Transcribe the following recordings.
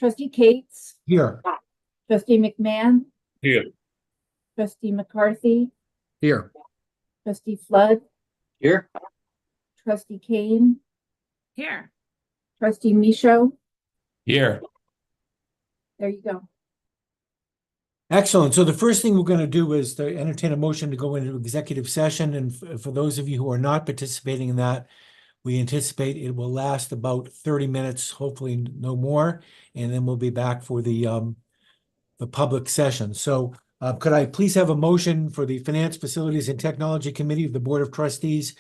Trustee Cates, Here. trustee McMahon, Here. trustee McCarthy, Here. trustee Flood, Here. trustee Kane, Here. trustee Michaud. Here. There you go. Excellent. So the first thing we're going to do is to entertain a motion to go into executive session. And for those of you who are not participating in that, we anticipate it will last about 30 minutes, hopefully no more. And then we'll be back for the public session. So could I please have a motion for the Finance, Facilities, and Technology Committee of the Board of Trustees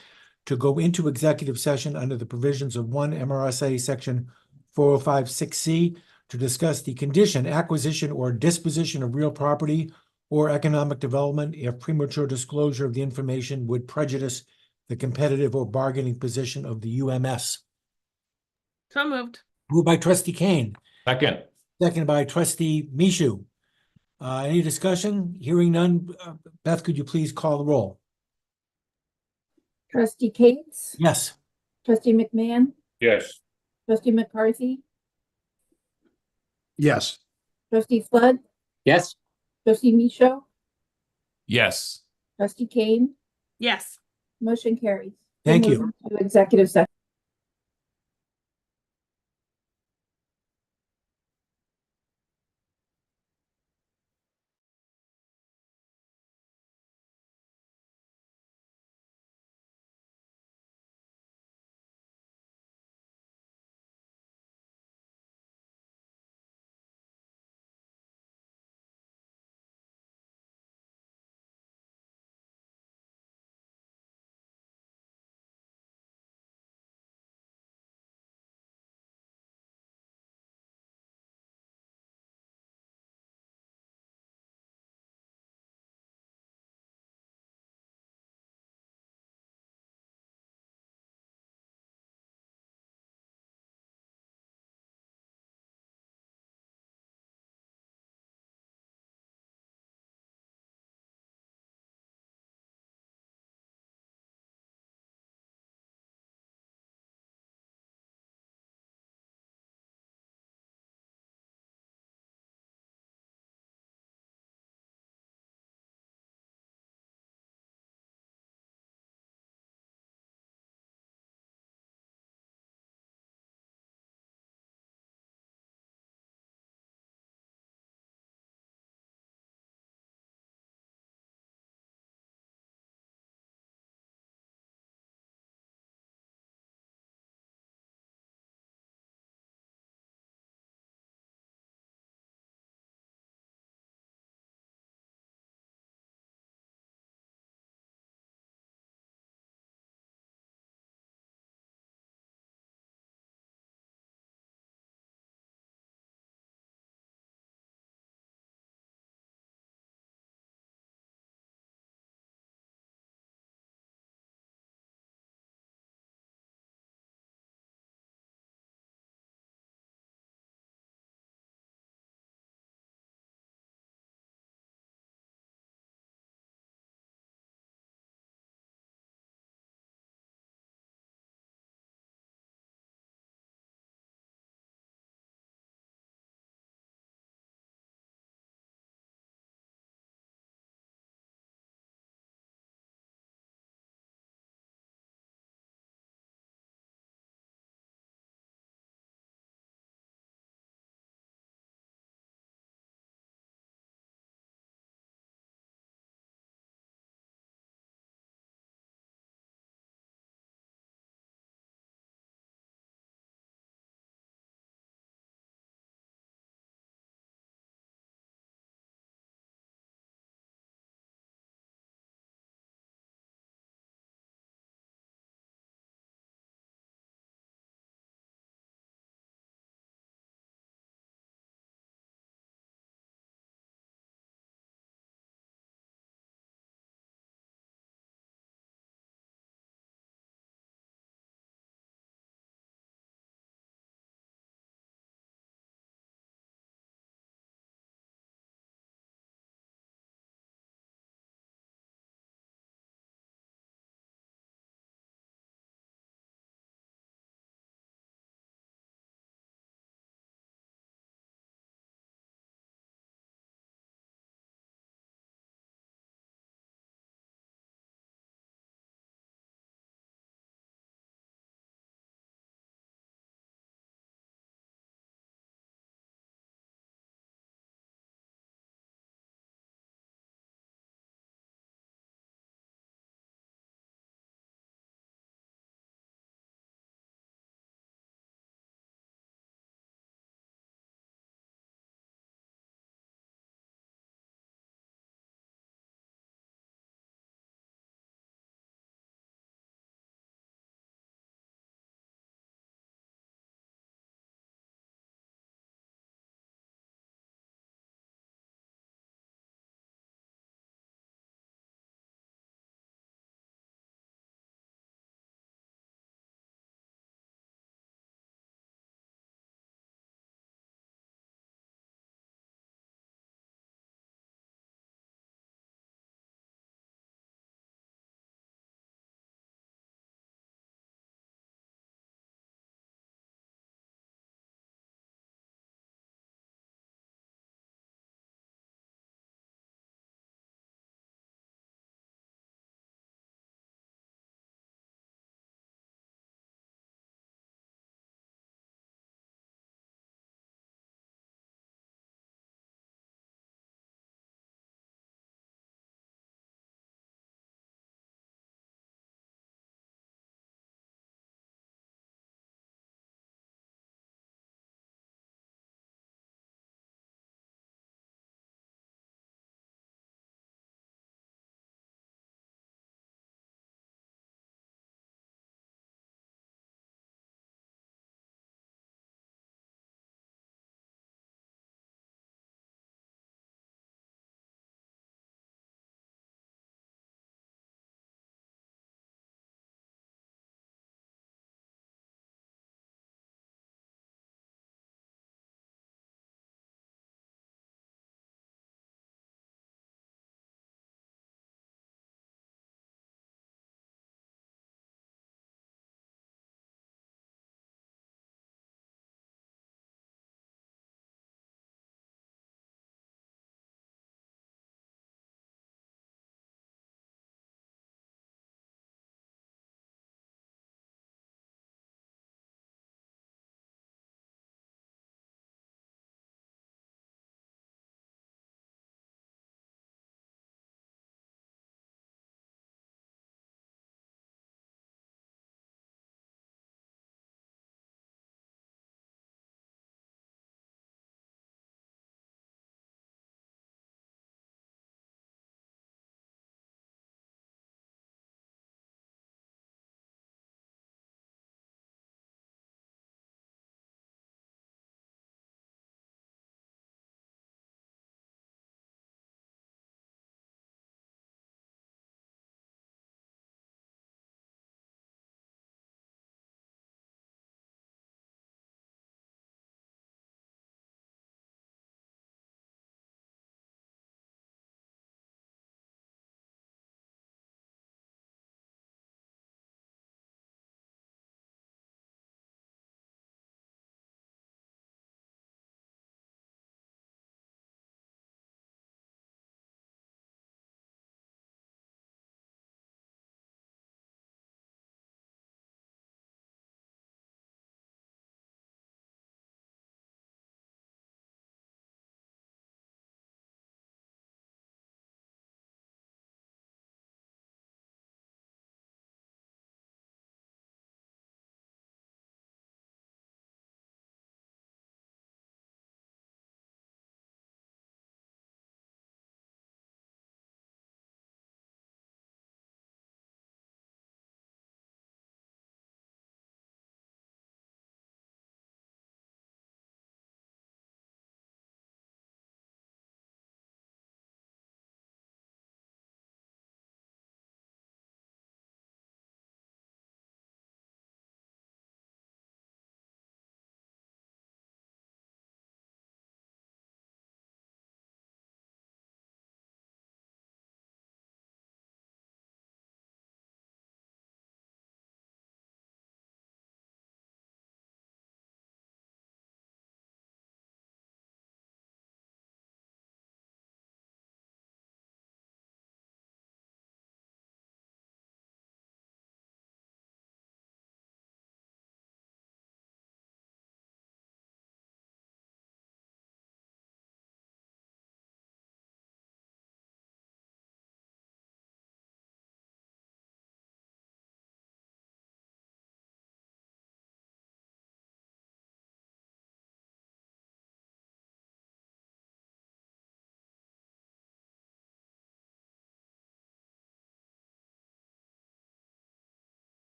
to go into executive session under the provisions of 1 MRSA Section 4056C to discuss the condition, acquisition, or disposition of real property or economic development if premature disclosure of the information would prejudice the competitive or bargaining position of the UMS. So moved. Moved by trustee Kane, Second. seconded by trustee Michaud. Any discussion? Hearing none. Beth, could you please call the roll? Trustee Cates, Yes. trustee McMahon, Yes. trustee McCarthy, Yes. trustee Flood, Yes. trustee Michaud, Yes. trustee Kane. Yes. Motion carries. Thank We'll you. move to executive session.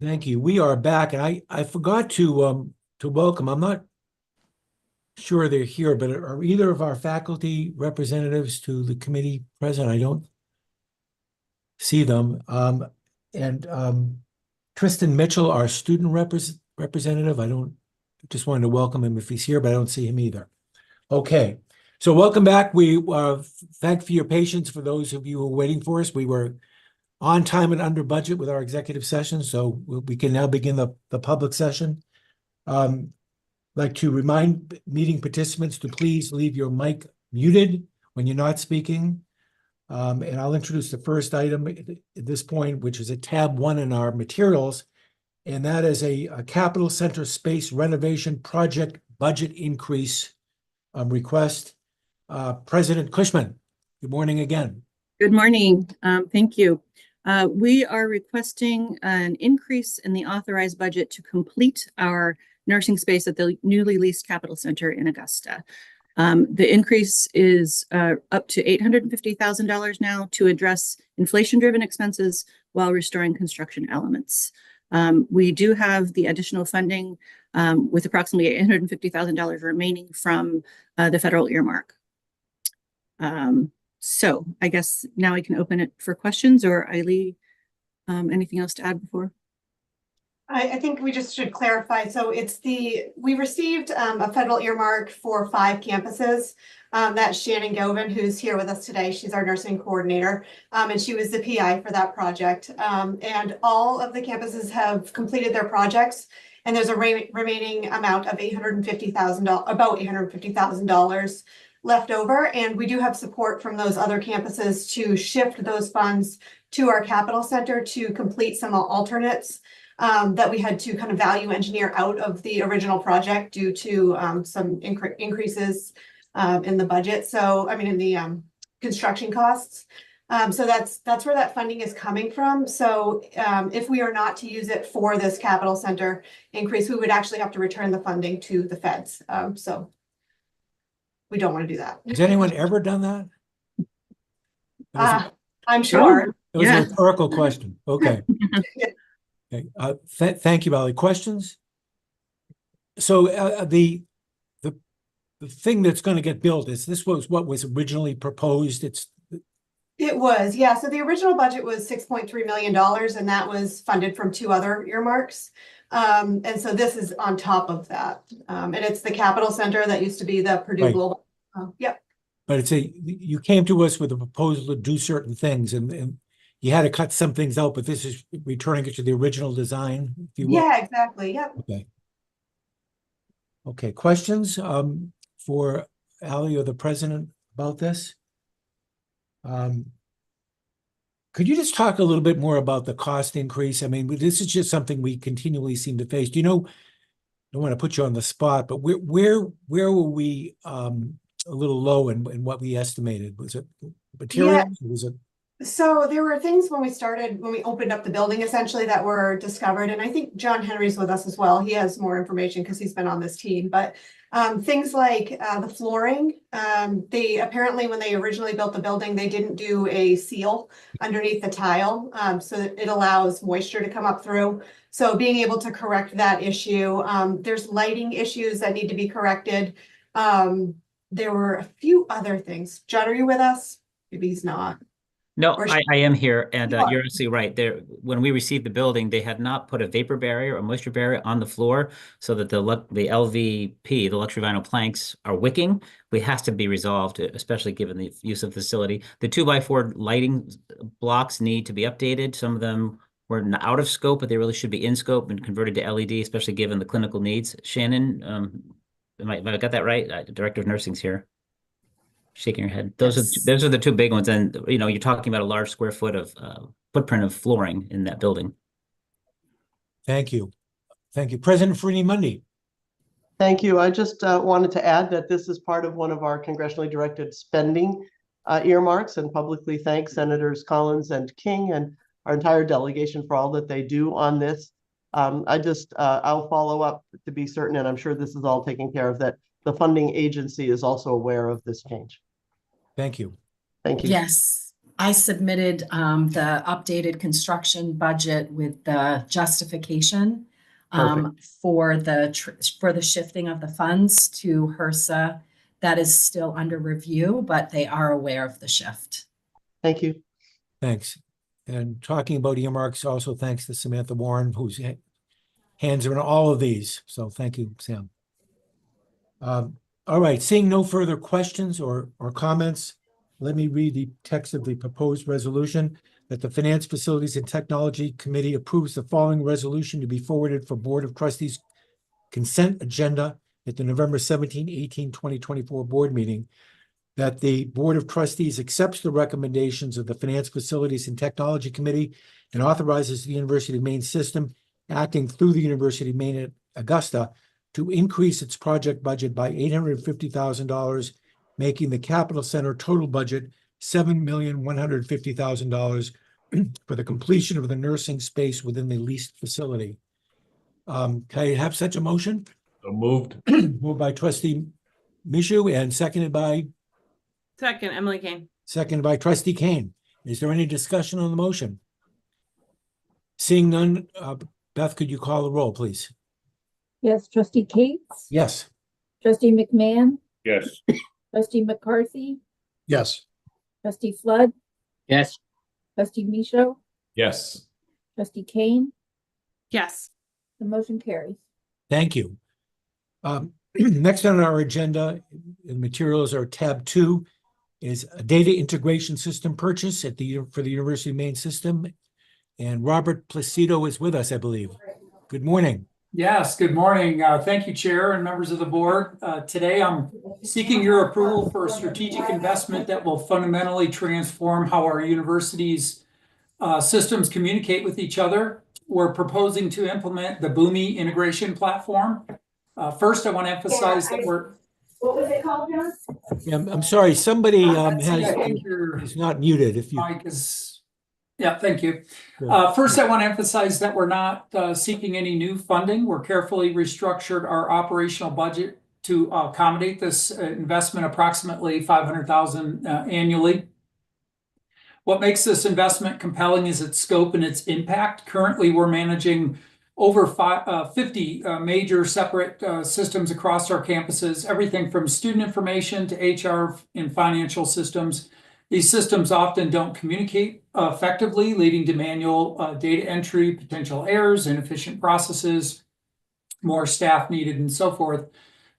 Thank you. We are back, and I forgot to welcome. I'm not sure they're here, but are either of our faculty representatives to the committee present? I don't see them. And Tristan Mitchell, our student representative. I don't just wanted to welcome him if he's here, but I don't see him either. Okay, so welcome back. We thank for your patience for those of you who are waiting for us. We were on time and under budget with our executive session, so we can now begin the public session. Like to remind meeting participants to please leave your mic muted when you're not speaking. And I'll introduce the first item at this point, which is at tab 1 in our materials, and that is a Capital Center space renovation project budget increase request. President Cushman, good morning again. Good morning. Thank you. We are requesting an increase in the authorized budget to complete our nursing space at the newly leased Capital Center in Augusta. The increase is up to $850,000 now to address inflation-driven expenses while restoring construction elements. We do have the additional funding with approximately $850,000 remaining from the federal earmark. So I guess now I can open it for questions, or Eileen, anything else to add before? I think we just should clarify. So we received a federal earmark for 5 campuses. That's Shannon Govin, who's here with us today. She's our nursing coordinator, and she was the PI for that project. And all of the campuses have completed their projects, and there's a remaining amount of $850,000, about $850,000 left over. And we do have support from those other campuses to shift those funds to our Capital Center to complete some alternates that we had to kind of value engineer out of the original project due to some increases in the budget. So, I mean, in the construction costs. So that's where that funding is coming from. So if we are not to use it for this Capital Center increase, we would actually have to return the funding to the feds. So we don't want to do that. Has anyone ever done that? I'm sure. It was Yeah. a rhetorical question. Okay. Okay. Thank you, Valerie. Questions? So the thing that's going to get built this was what was originally proposed. It was, yeah. So the original budget was $6.3 million, and that was funded from 2 other earmarks. And so this is on top of that. And it's the Capital Center that used to be the Purdue Right. Global. Yep. But you came to us with a proposal to do certain things, and you had to cut some things out, but this is returning it to the original design, if you will. Yeah, exactly. Yep. Okay. Okay, questions for Ally or the president about this? Could you just talk a little bit more about the cost increase? I mean, this is just something we continually seem to face. Do you know, I don't want to put you on the spot, but where were we a little low in what we estimated? Was it materials? Yeah. Was it? So there were things when we opened up the building essentially that were discovered. And I think John Henry's with us as well. He has more information because he's been on this team, but things like the flooring, they apparently, when they originally built the building, they didn't do a seal underneath the tile. So that it allows moisture to come up through. So being able to correct that issue, there's lighting issues that need to be corrected. There were a few other things. John, are you with us? Maybe he's not. No, Or I am here, and You are. you're absolutely right. When we received the building, they had not put a vapor barrier or moisture barrier on the floor, so that the LVP, the luxury vinyl planks, are wicking. It has to be resolved, especially given the use of the facility. The 2x4 lighting blocks need to be updated. Some of them were out of scope, but they really should be in scope and converted to LED, especially given the clinical needs. Shannon, have I got that right? Director of Nursing's here. Shaking your head. Those are the 2 big ones, and you're talking about a large square foot of footprint of flooring in that building. Thank you. Thank you. President Farini Mundy. Thank you. I just wanted to add that this is part of one of our congressionally directed spending earmarks, and publicly thank Senators Collins and King and our entire delegation for all that they do on this. I'll follow up to be certain, and I'm sure this is all taken care of, that the funding agency is also aware of this change. Thank you. Thank you. Yes. I submitted the updated construction budget with the justification for the shifting of the funds to HRSA. That is still under review, but they are aware of the shift. Thank you. Thanks. And talking about earmarks, also thanks to Samantha Warren, whose hands are in all of these. So thank you, Sam. All right, seeing no further questions or comments, let me read the text of the proposed resolution that the Finance, Facilities, and Technology Committee approves the following resolution to be forwarded for Board of Trustees consent agenda at the November 17, 18, 2024 board meeting, that the Board of Trustees accepts the recommendations of the Finance, Facilities, and Technology Committee and authorizes the University of Maine system, acting through the University of Maine at Augusta, to increase its project budget by $850,000, making the Capital Center total budget $7,150,000 for the completion of the nursing space within the leased facility. Can I have such a motion? So moved. Moved by Trustee Mishu and seconded by Emily Kane. Trustee Kane. Is there any discussion on the motion? Seeing none, Beth, could you call the roll, please? Yes, Trustee Cates, Yes. Trustee McMahon, Yes. Trustee McCarthy, Yes. Trustee Flood, Yes. Trustee Michaud, Yes. Trustee Kane. Yes. The motion carries. Thank you. Next on our agenda, the materials are tab 2, is a data integration system purchase for the University of Maine system. And Robert Placido is with us, I believe. Good morning. Yes, good morning. Thank you, Chair and members of the board. Today, I'm seeking your approval for a strategic investment that will fundamentally transform how our university's systems communicate with each other. We're proposing to implement the Boomi integration platform. First, I want to emphasize that we're... What was it called, John? Yeah, I'm sorry, somebody I think your is not muted. If you mic is... Yeah, thank you. Good. First, I want to emphasize that we're not seeking any new funding. We're carefully restructured our operational budget to accommodate this investment, approximately $500,000 annually. What makes this investment compelling is its scope and its impact. Currently, we're managing over 50 major separate systems across our campuses, everything from student information to HR and financial systems. These systems often don't communicate effectively, leading to manual data entry, potential errors, inefficient processes, more staff needed, and so forth.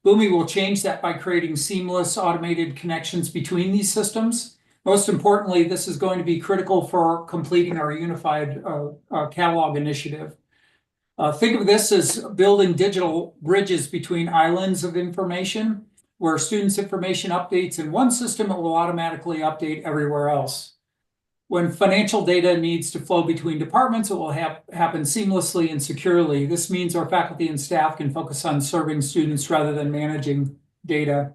Boomi will change that by creating seamless automated connections between these systems. Most importantly, this is going to be critical for completing our unified catalog initiative. Think of this as building digital bridges between islands of information, where students' information updates in one system, it will automatically update everywhere else. When financial data needs to flow between departments, it will happen seamlessly and securely. This means our faculty and staff can focus on serving students rather than managing data.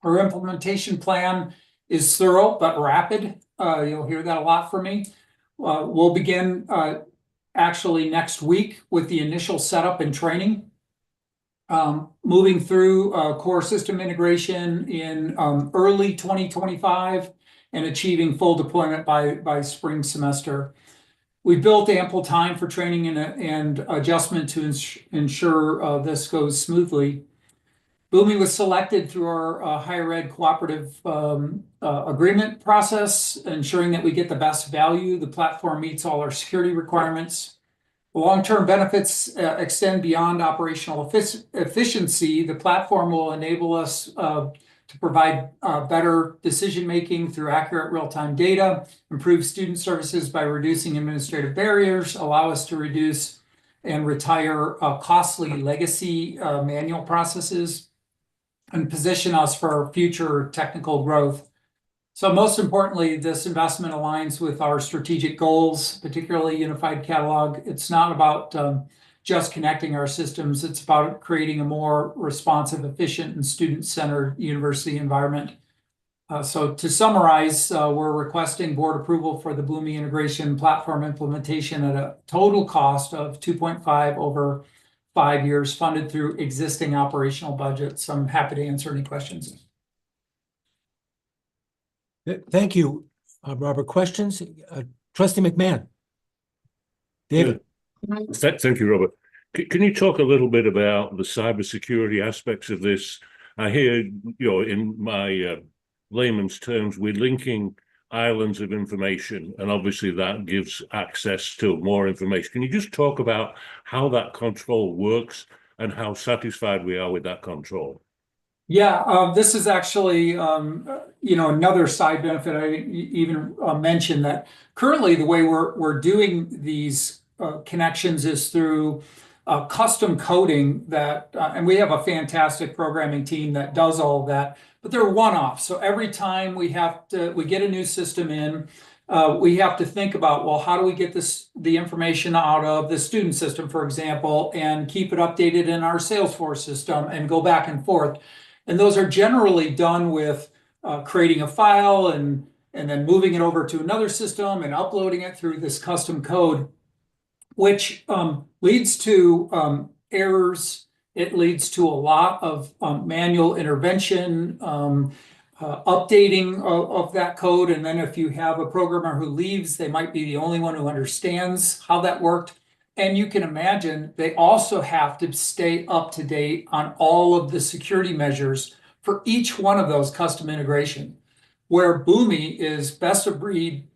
Our implementation plan is thorough but rapid. You'll hear that a lot from me. We'll begin actually next week with the initial setup and training. Moving through core system integration in early 2025 and achieving full deployment by spring semester. We built ample time for training and adjustment to ensure this goes smoothly. Boomi was selected through our higher ed cooperative agreement process, ensuring that we get the best value. The platform meets all our security requirements. The long-term benefits extend beyond operational efficiency. The platform will enable us to provide better decision-making through accurate real-time data, improve student services by reducing administrative barriers, allow us to reduce and retire costly legacy manual processes, and position us for future technical growth. So most importantly, this investment aligns with our strategic goals, particularly unified catalog. It's not about just connecting our systems. It's about creating a more responsive, efficient, and student-centered university environment. So to summarize, we're requesting board approval for the Boomi integration platform implementation at a total cost of $2.5 over 5 years, funded through existing operational budgets. I'm happy to answer any questions. Thank you. Robert, questions? Trustee McMahon? David? Thank you, Robert. Can you talk a little bit about the cybersecurity aspects of this? I hear, in my layman's terms, we're linking islands of information, and obviously that gives access to more information. Can you just talk about how that control works and how satisfied we are with that control? Yeah, this is actually, another side benefit. I even mentioned that currently the way we're doing these connections is through custom coding that, and we have a fantastic programming team that does all of that, but they're one-off. So every time we get a new system in, we have to think about, well, how do we get the information out of the student system, for example, and keep it updated in our Salesforce system and go back and forth. And those are generally done with creating a file and then moving it over to another system and uploading it through this custom code, which leads to errors. It leads to a lot of manual intervention, updating of that code. And then if you have a programmer who leaves, they might be the only one who understands how that worked. And you can imagine they also have to stay up to date on all of the security measures for each one of those custom integration, where Boomi is best of breed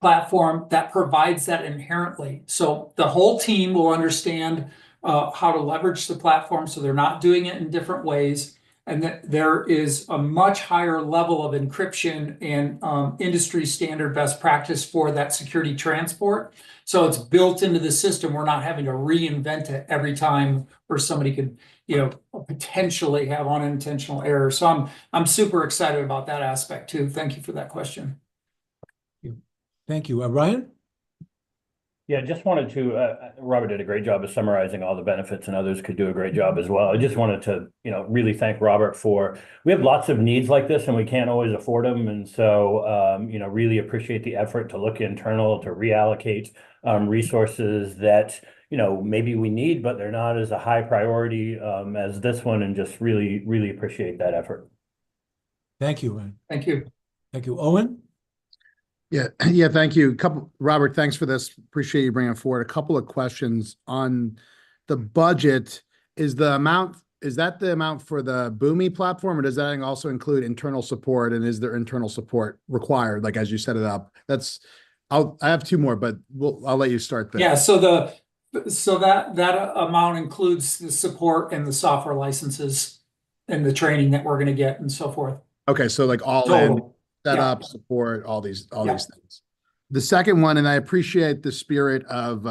platform that provides that inherently. So the whole team will understand how to leverage the platform so they're not doing it in different ways. And that there is a much higher level of encryption and industry standard best practice for that security transport. So it's built into the system. We're not having to reinvent it every time where somebody could, potentially have unintentional errors. So I'm super excited about that aspect too. Thank you for that question. Thank you. Ryan? Yeah, just wanted to, Robert did a great job of summarizing all the benefits, and others could do a great job as well. I just wanted to, really thank Robert we have lots of needs like this and we can't always afford them. And so, really appreciate the effort to look internal, to reallocate resources that, maybe we need, but they're not as a high priority as this one, and just really, really appreciate that effort. Thank you, Ryan. Thank you. Thank you. Owen? Yeah, thank you. Robert, thanks for this. Appreciate you bringing it forward. A couple of questions on the budget. Is that the amount for the Boomi platform, or does that also include internal support? And is there internal support required, like as you set it up? I have two more, but I'll let you start there. Yeah, so that amount includes the support and the software licenses and the training that we're going to get and so forth. Okay, so like all in. Set up, support, all these things. The second one, and I appreciate the spirit of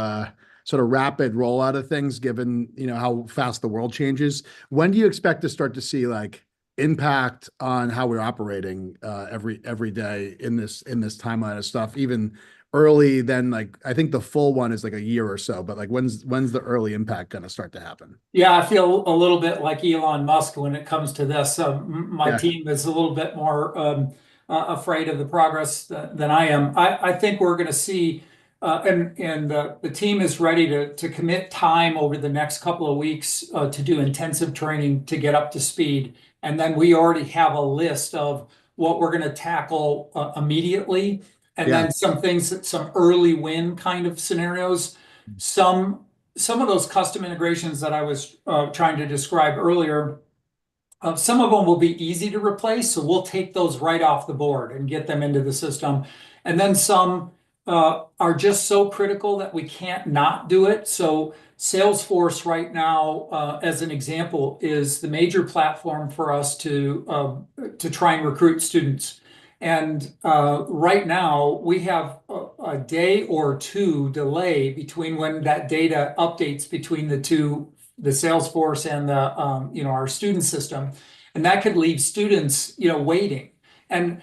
sort of rapid rollout of things, given how fast the world changes. When do you expect to start to see like impact on how we're operating every day in this timeline of stuff? Even early, then like I think the full one is like a year or so, but like when's the early impact going to start to happen? Yeah, I feel a little bit like Elon Musk when it comes to this. My team is a little bit more afraid of the progress than I am. I think we're going to see, and the team is ready to commit time over the next couple of weeks to do intensive training to get up to speed. And then we already have a list of what we're going to tackle immediately. And then some early win kind of scenarios. Some of those custom integrations that I was trying to describe earlier, some of them will be easy to replace, so we'll take those right off the board and get them into the system. And then some are just so critical that we can't not do it. So Salesforce right now, as an example, is the major platform for us to try and recruit students. And right now we have a day or two delay between when that data updates between the Salesforce and the our student system, and that could leave students waiting. And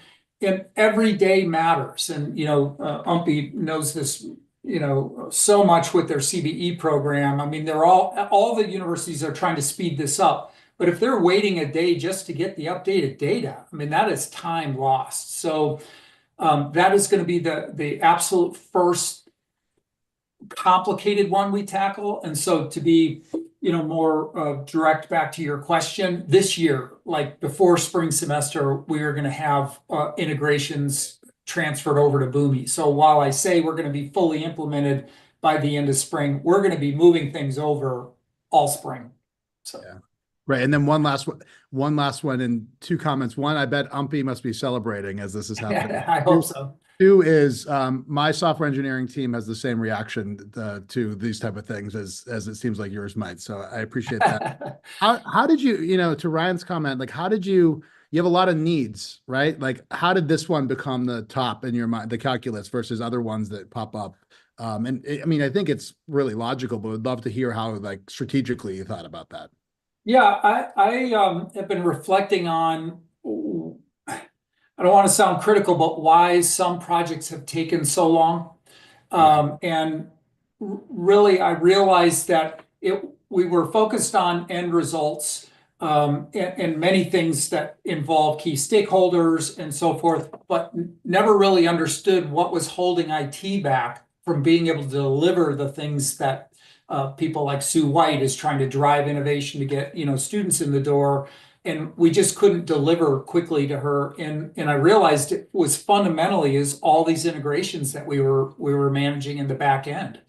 every day matters. And UMPI knows this so much with their CBE program. I mean, they're all the universities are trying to speed this up. But if they're waiting a day just to get the updated data, I mean, that is time lost. So that is going to be the absolute first complicated one we tackle. And so to be more direct back to your question, this year, like before spring semester, we are going to have integrations transferred over to Boomi. So while I say we're going to be fully implemented by the end of spring, we're going to be moving things over all spring. So. Yeah. Right. And then one last one and two comments. One, I bet UMPI must be celebrating as this is happening. I hope so. Two is my software engineering team has the same reaction to these type of things as it seems like yours might. So I appreciate that. How did you, to Ryan's comment, like how did you have a lot of needs, right? Like how did this one become the top in your mind, the calculus versus other ones that pop up? I mean, I think it's really logical, but would love to hear how like strategically you thought about that. Yeah, I have been reflecting on, I don't want to sound critical, but why some projects have taken so long. And really, I realized that we were focused on end results and many things that involve key stakeholders and so forth, but never really understood what was holding IT back from being able to deliver the things that people like Sue White is trying to drive innovation to get, students in the door. And we just couldn't deliver quickly to her. And I realized it was fundamentally is all these integrations that we were managing in the back end.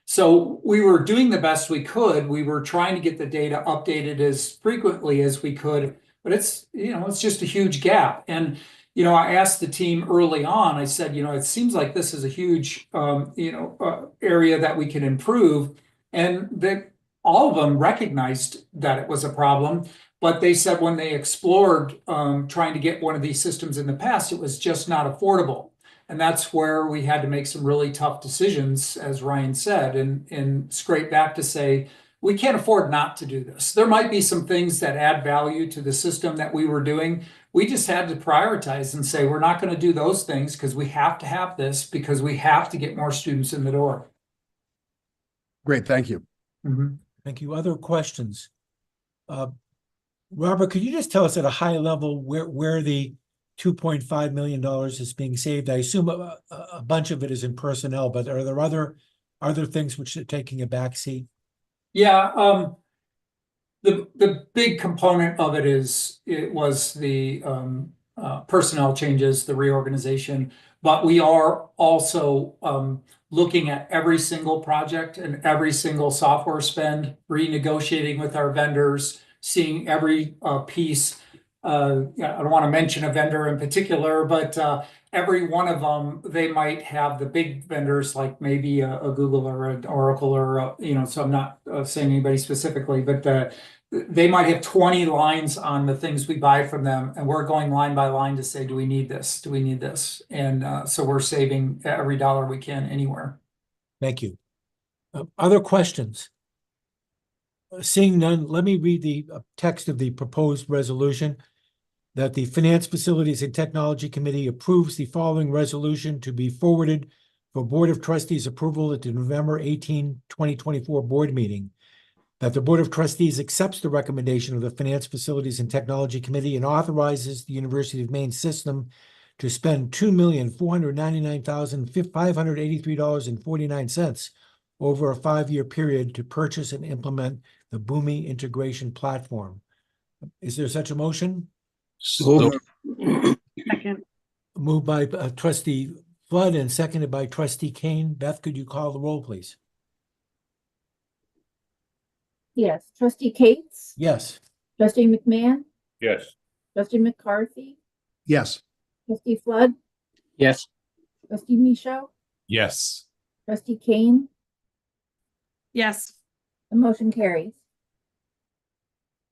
So we were doing the best we could. We were trying to get the data updated as frequently as we could, but it's just a huge gap. And, I asked the team early on, I said, it seems like this is a huge, area that we can improve. And all of them recognized that it was a problem. But they said when they explored trying to get one of these systems in the past, it was just not affordable. And that's where we had to make some really tough decisions, as Ryan said, and scrape back to say, we can't afford not to do this. There might be some things that add value to the system that we were doing. We just had to prioritize and say, we're not going to do those things because we have to have this because we have to get more students in the door. Great. Thank you. Mm-hmm. Thank you. Other questions? Robert, could you just tell us at a high level where the $2.5 million is being saved? I assume a bunch of it is in personnel, but are there other things which are taking a back seat? Yeah, the big component of it was the personnel changes, the reorganization, but we are also looking at every single project and every single software spend, renegotiating with our vendors, seeing every piece. I don't want to mention a vendor in particular, but every one of them, they might have the big vendors like maybe a Google or an Oracle or, so I'm not saying anybody specifically, but they might have 20 lines on the things we buy from them. And we're going line by line to say, do we need this? Do we need this? And so we're saving every dollar we can anywhere. Thank you. Other questions? Seeing none, let me read the text of the proposed resolution. That the Finance, Facilities, and Technology Committee approves the following resolution to be forwarded for Board of Trustees approval at the November 18, 2024 board meeting. That the Board of Trustees accepts the recommendation of the Finance, Facilities, and Technology Committee and authorizes the University of Maine system to spend $2,499,583.49 over a 5-year period to purchase and implement the Boomi integration platform. Is there such a motion? So, Second. Moved by Trustee Flood and seconded by Trustee Kane. Beth, could you call the roll, please? Yes. Trustee Cates? Yes. Trustee McMahon? yes. Trustee McCarthy? Yes. Trustee Flood? Yes. Trustee Michaud? Yes. Trustee Kane? Yes. The motion carries.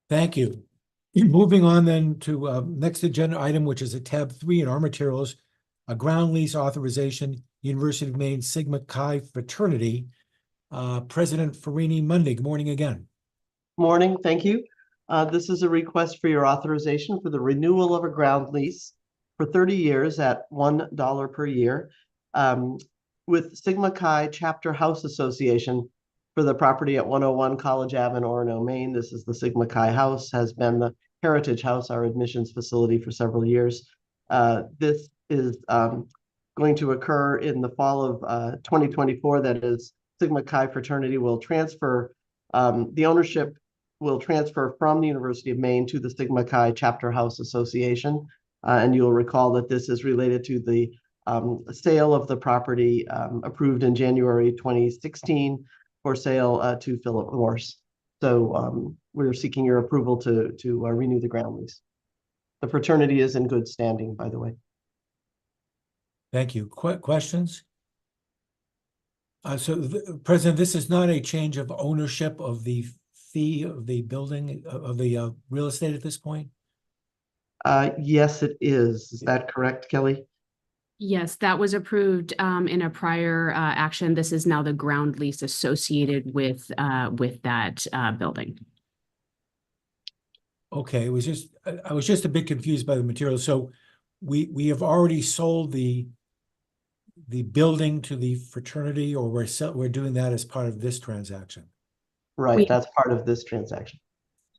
Thank you. Moving on then to next agenda item, which is at tab 3 in our materials, a ground lease authorization, University of Maine Sigma Chi fraternity. President Farini Monday, good morning again. Morning, thank you. This is a request for your authorization for the renewal of a ground lease for 30 years at $1 per year with Sigma Chi Chapter House Association for the property at 101 College Ave in Orono, Maine. This is the Sigma Chi House, has been the Heritage House, our admissions facility for several years. This is going to occur in the fall of 2024. That is, Sigma Chi fraternity will transfer The ownership will transfer from the University of Maine to the Sigma Chi Chapter House Association. And you'll recall that this is related to the sale of the property approved in January 2016 for sale to Philip Morse. So we're seeking your approval to renew the ground lease. The fraternity is in good standing, by the way. Thank you. Questions? President, this is not a change of ownership of the fee of the building, of the real estate at this point? Yes, it is. Is that correct, Kelly? Yes, that was approved in a prior action. This is now the ground lease associated with that building. Okay, I was just a bit confused by the material. So we have already sold the building to the fraternity, or we're doing that as part of this transaction? Right, that's part of this transaction.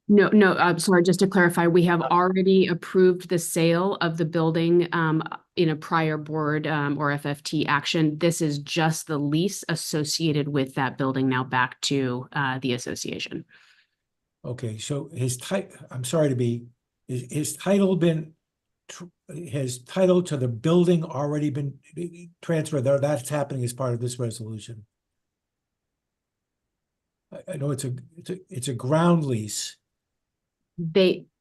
No, I'm sorry, just to clarify, we have already approved the sale of the building in a prior board or FFT action. This is just the lease associated with that building now back to the association. Okay, so I'm sorry to be, his title to the building already been transferred? That's happening as part of this resolution. I know it's a ground lease.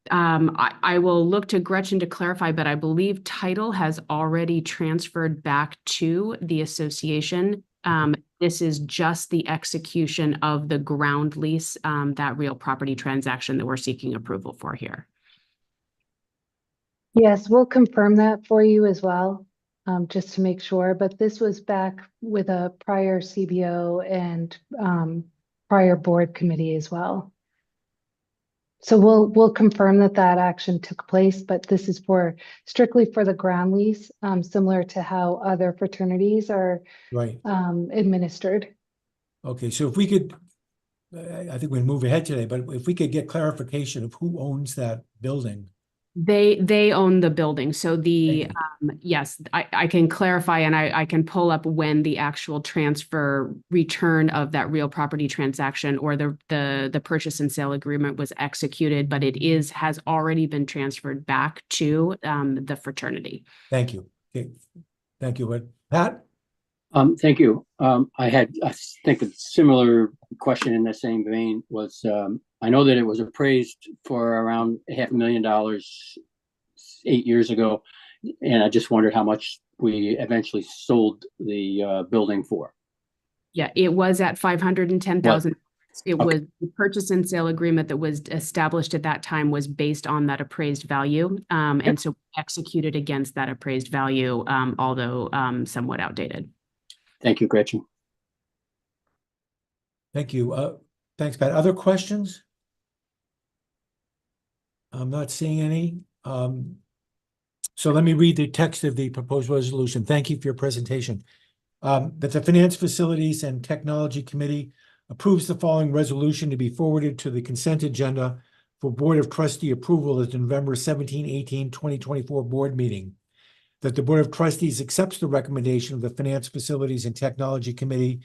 I will look to Gretchen to clarify, but I believe title has already transferred back to the association. This is just the execution of the ground lease, that real property transaction that we're seeking approval for here. Yes, we'll confirm that for you as well, just to make sure. But this was back with a prior CBO and prior board committee as well. So we'll confirm that action took place, but this is strictly for the ground lease, similar to how other fraternities are administered. Okay, so if we could, I think we move ahead today, but if we could get clarification of who owns that building. They own the building. So yes, I can clarify, and I can pull up when the actual transfer return of that real property transaction or the purchase and sale agreement was executed, but it has already been transferred back to the fraternity. Thank you. Okay, thank you. Pat? Thank you. I think a similar question in the same vein was, I know that it was appraised for around $500,000 8 years ago, and I just wondered how much we eventually sold the building for. Yeah, it was at $510,000. It was the purchase and sale agreement that was established at that time was based on that appraised value, and so executed against that appraised value, although somewhat outdated. Thank you, Gretchen. Thank you. Thanks, Pat. Other questions? I'm not seeing any. So let me read the text of the proposed resolution. Thank you for your presentation. That the Finance, Facilities, and Technology Committee approves the following resolution to be forwarded to the consent agenda for Board of Trustee approval at the November 17-18, 2024 board meeting. That the Board of Trustees accepts the recommendation of the Finance, Facilities, and Technology Committee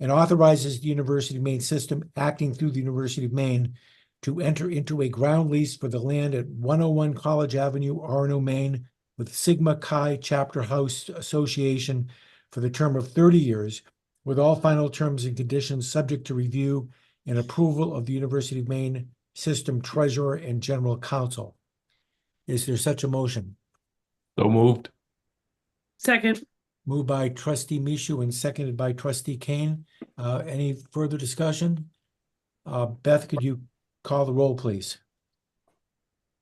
and authorizes the University of Maine system acting through the University of Maine to enter into a ground lease for the land at 101 College Avenue, Orono, Maine, with Sigma Chi Chapter House Association for the term of 30 years, with all final terms and conditions subject to review and approval of the University of Maine System Treasurer and General Counsel. Is there such a motion? So moved. Second. Moved by Trustee Michaud and seconded by Trustee Kane. Any further discussion? Beth, could you call the roll, please?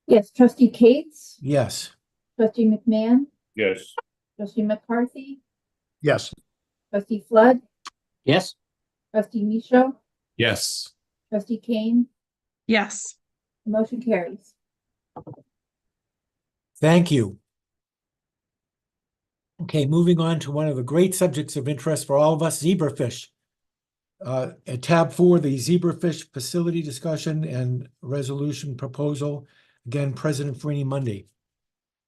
Yes, Trustee Cates, Yes. Trustee McMahon, Yes. Trustee McCarthy, Yes. Trustee Flood, Yes. Trustee Michaud, Yes. Trustee Kane. Yes. The motion carries. Thank you. Okay, moving on to one of the great subjects of interest for all of us, zebrafish. At tab 4, the zebrafish facility discussion and resolution proposal. Again, President Farini Mundy.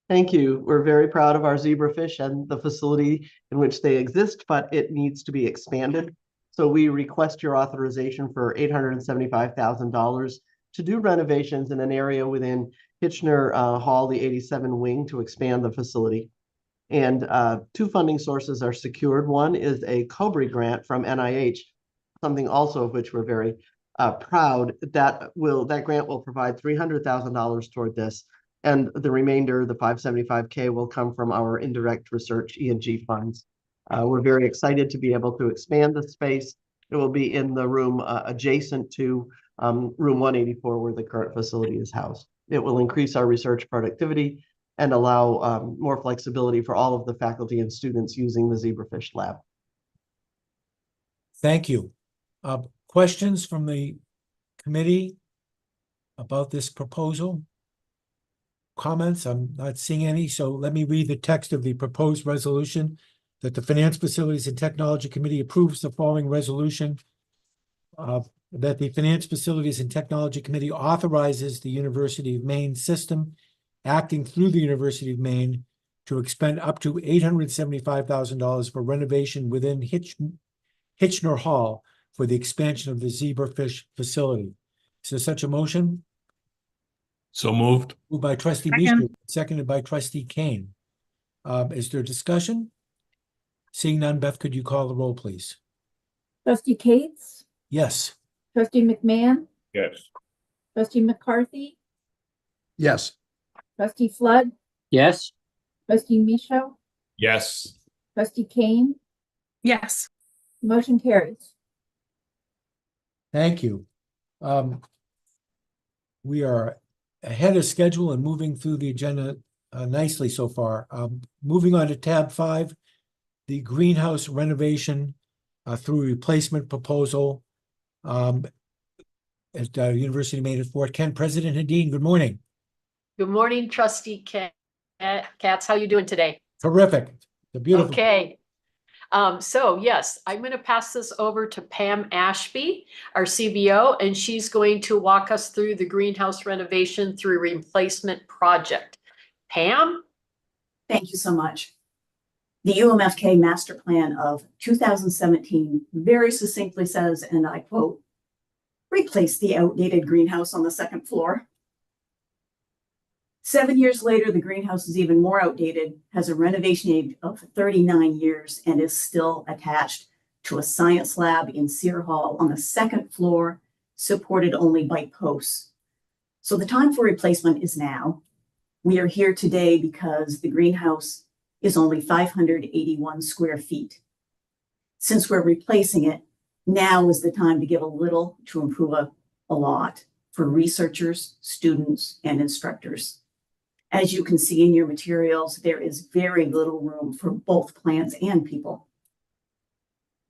Thank you. We're very proud of our zebrafish and the facility in which they exist, but it needs to be expanded. So we request your authorization for $875,000 to do renovations in an area within Hitchner Hall, the 87 wing, to expand the facility. And two funding sources are secured. One is a COBRE grant from NIH, something also of which we're very proud. That grant will provide $300,000 toward this, and the remainder, the $575K, will come from our indirect research E&G funds. We're very excited to be able to expand the space. It will be in the room adjacent to room 184, where the current facility is housed. It will increase our research productivity and allow more flexibility for all of the faculty and students using the zebrafish lab. Thank you. Questions from the committee about this proposal? Comments? I'm not seeing any, so let me read the text of the proposed resolution. That the Finance, Facilities, and Technology Committee approves the following resolution. That the Finance, Facilities, and Technology Committee authorizes the University of Maine system, acting through the University of Maine, to expend up to $875,000 for renovation within Hitchner Hall for the expansion of the zebrafish facility. Is there such a motion? So moved. Moved by Trustee Second. Mishra, seconded by Trustee Kane. Is there discussion? Seeing none, Beth, could you call the roll, please? Trustee Cates, Yes. Trustee McMahon, Yes. Trustee McCarthy, Yes. Trustee Flood, Yes. Trustee Michaud, Yes. Trustee Kane, Yes. motion carries. Thank you. We are ahead of schedule and moving through the agenda nicely so far. Moving on to tab 5, the greenhouse renovation through replacement proposal at University of Maine at Fort Kent. President Hadeen, good morning. Good morning, Trustee Katz. How you doing today? Terrific. The beautiful. Okay. So yes, I'm going to pass this over to Pam Ashby, our CBO, and she's going to walk us through the greenhouse renovation through replacement project. Pam? Thank you so much. The UMFK Master Plan of 2017 very succinctly says, and I quote, "Replace the outdated greenhouse on the second floor." 7 years later, the greenhouse is even more outdated, has a renovation age of 39 years, and is still attached to a science lab in Sear Hall on the second floor, supported only by posts. So the time for replacement is now. We are here today because the greenhouse is only 581 square feet. Since we're replacing it, now is the time to give a little to improve a lot for researchers, students, and instructors. As you can see in your materials, there is very little room for both plants and people.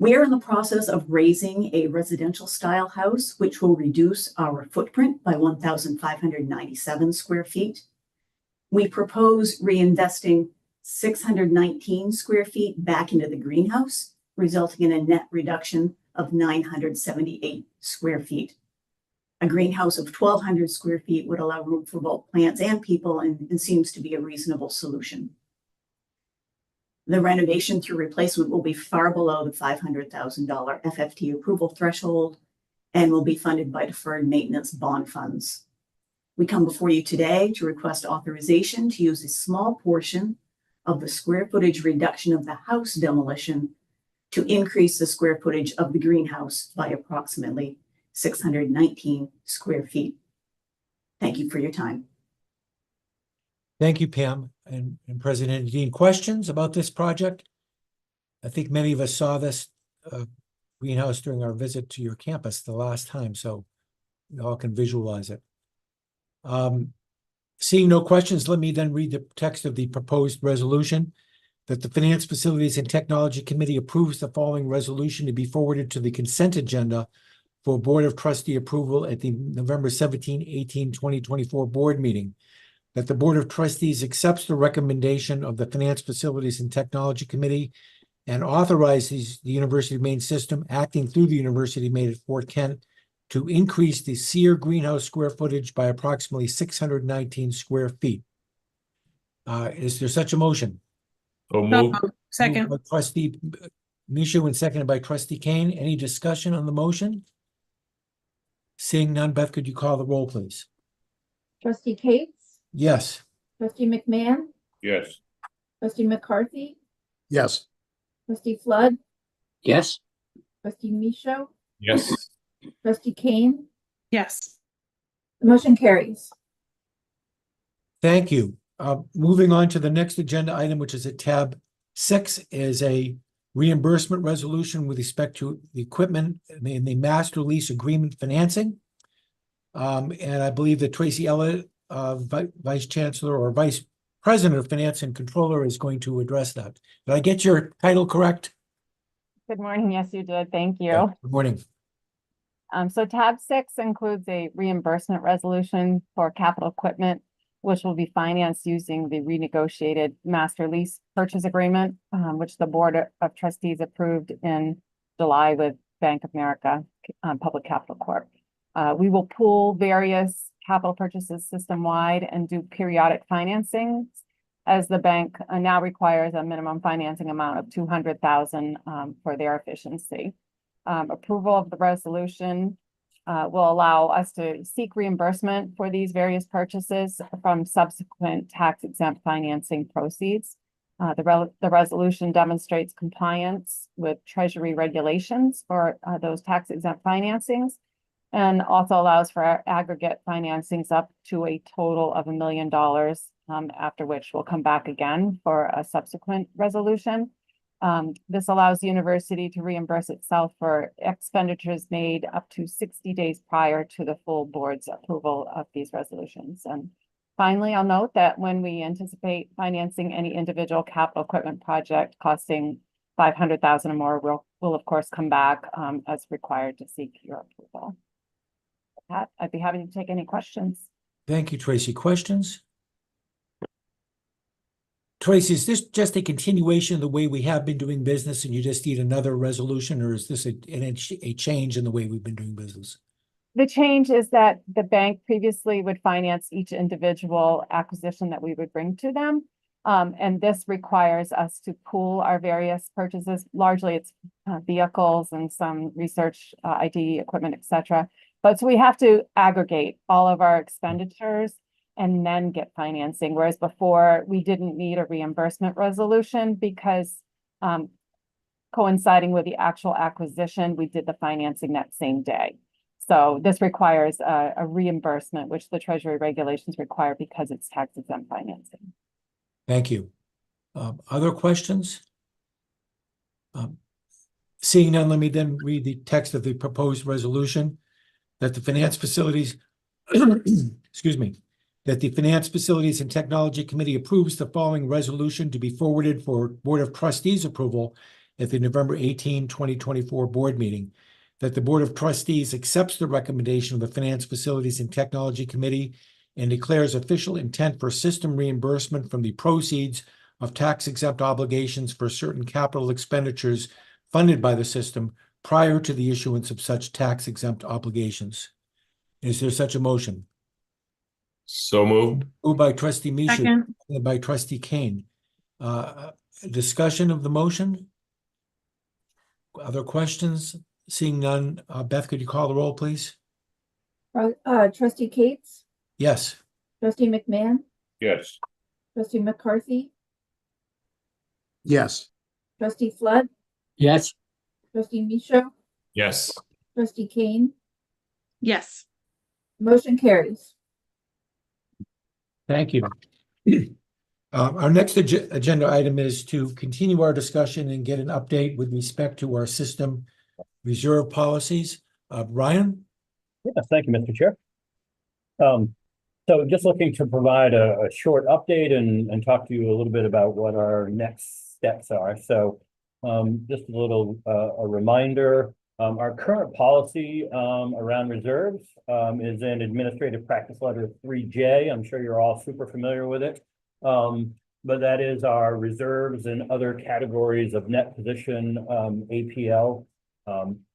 We are in the process of raising a residential style house, which will reduce our footprint by 1,597 square feet. We propose reinvesting 619 square feet back into the greenhouse, resulting in a net reduction of 978 square feet. A greenhouse of 1,200 square feet would allow room for both plants and people and seems to be a reasonable solution. The renovation through replacement will be far below the $500,000 FFT approval threshold and will be funded by deferred maintenance bond funds. We come before you today to request authorization to use a small portion of the square footage reduction of the house demolition to increase the square footage of the greenhouse by approximately 619 square feet. Thank you for your time. Thank you, Pam and President Dean. Questions about this project? I think many of us saw this greenhouse during our visit to your campus the last time, so we all can visualize it. Seeing no questions, let me then read the text of the proposed resolution. That the Finance, Facilities, and Technology Committee approves the following resolution to be forwarded to the consent agenda for Board of Trustee approval at the November 17, 18, 2024 board meeting. That the Board of Trustees accepts the recommendation of the Finance, Facilities, and Technology Committee and authorizes the University of Maine system, acting through the University of Maine at Fort Kent, to increase the Sear greenhouse square footage by approximately 619 square feet. Is there such a motion? So moved. Second. Moved by Trustee Michaud and seconded by trustee Kane. Any discussion on the motion? Seeing none, Beth, could you call the roll, please? Trustee Cates, Yes. trustee McMahon, Yes. trustee McCarthy, Yes. trustee Flood, Yes. trustee Michaud, Yes. trustee Kane. Yes. The motion carries. Thank you. Moving on to the next agenda item, which is at tab 6, is a reimbursement resolution with respect to the equipment in the master lease agreement financing. And I believe that Tracy Elliott, Vice Chancellor or Vice President of Finance and Controller, is going to address that. Did I get your title correct? Good morning. Yes, you did. Thank you. Yeah, good morning. So tab 6 includes a reimbursement resolution for capital equipment, which will be financed using the renegotiated master lease purchase agreement, which the Board of Trustees approved in July with Bank of America Public Capital Corp. We will pool various capital purchases system-wide and do periodic financing, as the bank now requires a minimum financing amount of $200,000 for their efficiency. Approval of the resolution will allow us to seek reimbursement for these various purchases from subsequent tax-exempt financing proceeds. The resolution demonstrates compliance with Treasury regulations for those tax-exempt financings, and also allows for our aggregate financings up to a total of $1 million, after which we'll come back again for a subsequent resolution. This allows the university to reimburse itself for expenditures made up to 60 days prior to the full board's approval of these resolutions. And finally, I'll note that when we anticipate financing any individual capital equipment project costing $500,000 or more, we'll of course come back as required to seek your approval. With that, I'd be happy to take any questions. Thank you, Tracy. Questions? Tracy, is this just a continuation of the way we have been doing business and you just need another resolution, or is this a change in the way we've been doing business? The change is that the bank previously would finance each individual acquisition that we would bring to them. And this requires us to pool our various purchases. Largely it's vehicles and some research, IT equipment, et cetera. But so we have to aggregate all of our expenditures and then get financing. Whereas before we didn't need a reimbursement resolution because coinciding with the actual acquisition, we did the financing that same day. So this requires a reimbursement, which the Treasury regulations require because it's tax exempt financing. Thank you. Other questions? Seeing none, let me then read the text of the proposed resolution that the finance facilities, excuse me, that the Finance Facilities and Technology Committee approves the following resolution to be forwarded for Board of Trustees approval at the November 18, 2024 board meeting. That the Board of Trustees accepts the recommendation of the Finance Facilities and Technology Committee and declares official intent for system reimbursement from the proceeds of tax-exempt obligations for certain capital expenditures funded by the system prior to the issuance of such tax-exempt obligations. Is there such a motion? So moved. Moved by trustee Michaud, Second. seconded by trustee Kane. Discussion of the motion? Other questions? Seeing none, Beth, could you call the roll, please? Trustee Cates, Yes. trustee McMahon, Yes. trustee McCarthy, Yes. trustee Flood, Yes. trustee Michaud, Yes. trustee Kane. Yes. Motion carries. Thank you. Our next agenda item is to continue our discussion and get an update with respect to our system reserve policies. Ryan? Yeah, thank you, Mr. Chair. So just looking to provide a short update and talk to you a little bit about what our next steps are. So just a little a reminder, our current policy around reserves is in Administrative Practice Letter 3J. I'm sure you're all super familiar with it. But that is our reserves and other categories of net position, APL.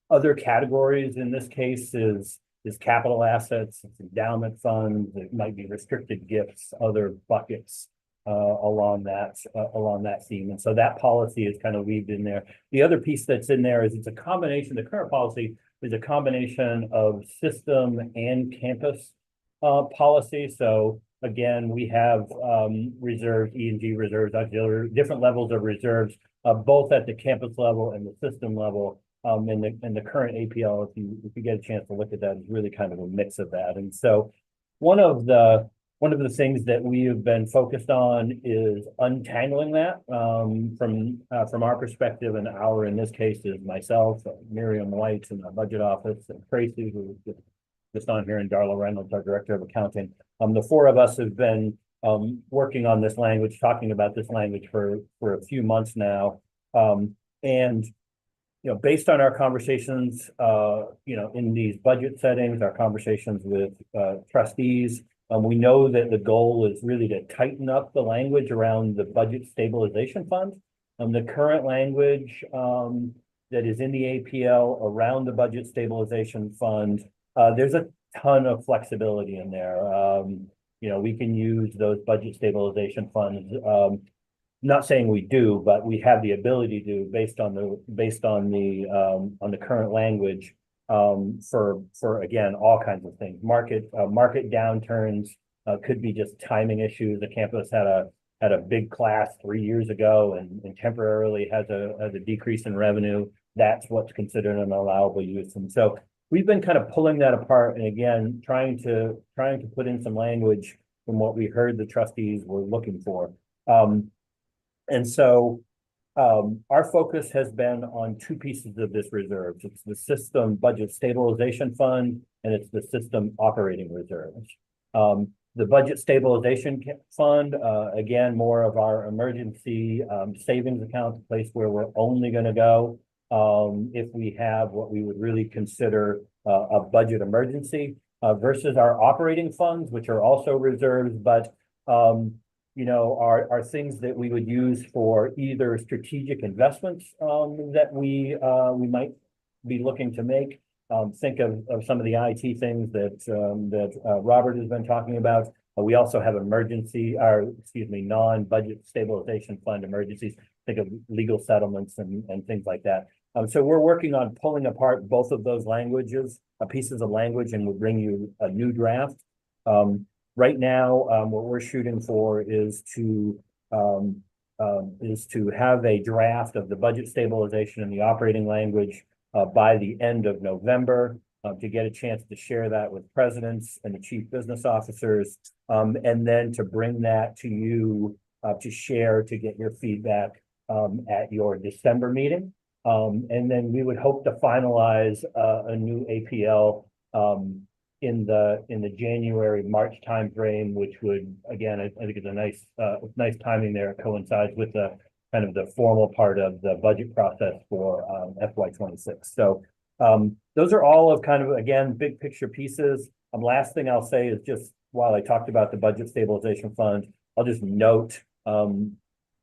Other categories in this case is capital assets, it's endowment funds, it might be restricted gifts, other buckets. along that theme. And so that policy is kind of weaved in there. The other piece that's in there is it's a combination, the current policy is a combination of system and campus policy. So again, we have reserves, E&G reserves, auxiliary, different levels of reserves, both at the campus level and the system level. In the current APL, if you get a chance to look at that, is really kind of a mix of that. And so one of the things that we have been focused on is untangling that from our perspective, and in this case is myself, Miriam White in the budget office, and Tracy, who is just on here, and Darla Reynolds, our director of accounting. The four of us have been working on this language, talking about this language for a few months now. And based on our conversations, in these budget settings, our conversations with trustees, we know that the goal is really to tighten up the language around the budget stabilization fund. The current language that is in the APL around the budget stabilization fund, there's a ton of flexibility in there. We can use those budget stabilization funds. Not saying we do, but we have the ability to, based on the current language, for again, all kinds of things. Market downturns could be just timing issues. The campus had a big class 3 years ago and temporarily has a decrease in revenue. That's what's considered an allowable use. And so we've been kind of pulling that apart, and again, trying to put in some language from what we heard the trustees were looking for. And so our focus has been on two pieces of this reserve. It's the system budget stabilization fund, and it's the system operating reserves. The budget stabilization fund, again, more of our emergency savings account, a place where we're only going to go if we have what we would really consider a budget emergency, versus our operating funds, which are also reserves, but are things that we would use for either strategic investments that we might be looking to make. Think of some of the IT things that Robert has been talking about. We also have non-budget stabilization fund emergencies. Think of legal settlements and things like that. So we're working on pulling apart both of those pieces of language, and we'll bring you a new draft. Right now, what we're shooting for is to have a draft of the budget stabilization and the operating language by the end of November, to get a chance to share that with presidents and the chief business officers, and then to bring that to you to share, to get your feedback at your December meeting. And then we would hope to finalize a new APL in the January-March timeframe, which would, again, I think it's a nice timing there. It coincides with the kind of the formal part of the budget process for FY26. So those are all of kind of, again, big picture pieces. Last thing I'll say is, just while I talked about the budget stabilization fund, I'll just note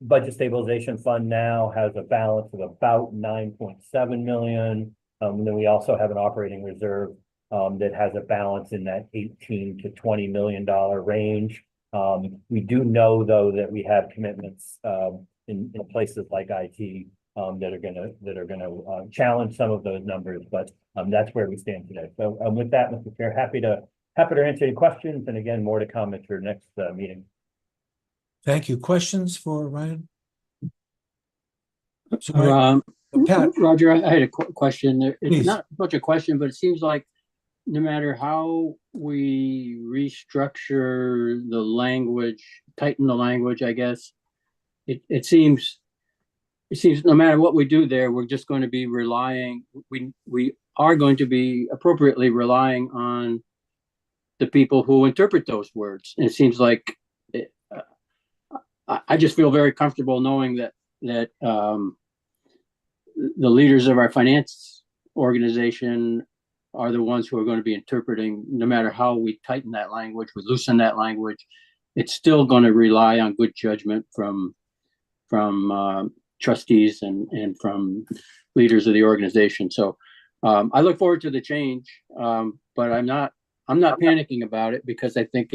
budget stabilization fund now has a balance of about 9.7 million. And then we also have an operating reserve that has a balance in that $18 to $20 million range. We do know, though, that we have commitments in places like IT that are gonna challenge some of those numbers, but that's where we stand today. So with that, Mr. Chair, happy to answer any questions, and again, more to come at your next meeting. Thank you. Questions for Ryan? So, Pat. Roger, I had a question. Please. It's not much a question, but it seems like no matter how we restructure the language, tighten the language, I guess, it seems no matter what we do there, we're just going to be relying, we are going to be appropriately relying on the people who interpret those words. And it seems like I just feel very comfortable knowing that the leaders of our finance organization are the ones who are going to be interpreting. No matter how we tighten that language, we loosen that language, it's still going to rely on good judgment from trustees and from leaders of the organization. So I look forward to the change, but I'm not panicking about it, because I think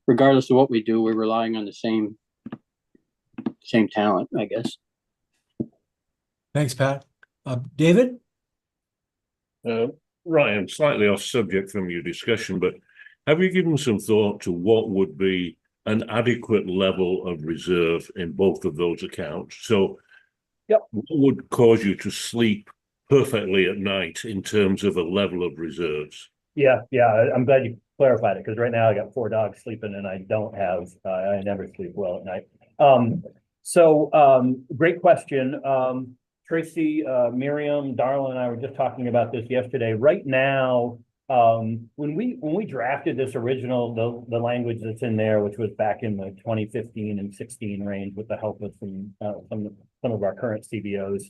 regardless of what we do, we're relying on the same same talent, I guess. Thanks, Pat. David? Ryan, slightly off subject from your discussion, but have you given some thought to what would be an adequate level of reserve in both of those accounts? So what would cause you to sleep perfectly at night in terms of a level of reserves? Yeah, I'm glad you clarified it, because right now I got 4 dogs sleeping and I don't have, I never sleep well at night. Great question. Tracy, Miriam, Darla, and I were just talking about this yesterday. Right now, when we drafted this original, the language that's in there, which was back in the 2015 and 16 range with the help of some of our current CBOs,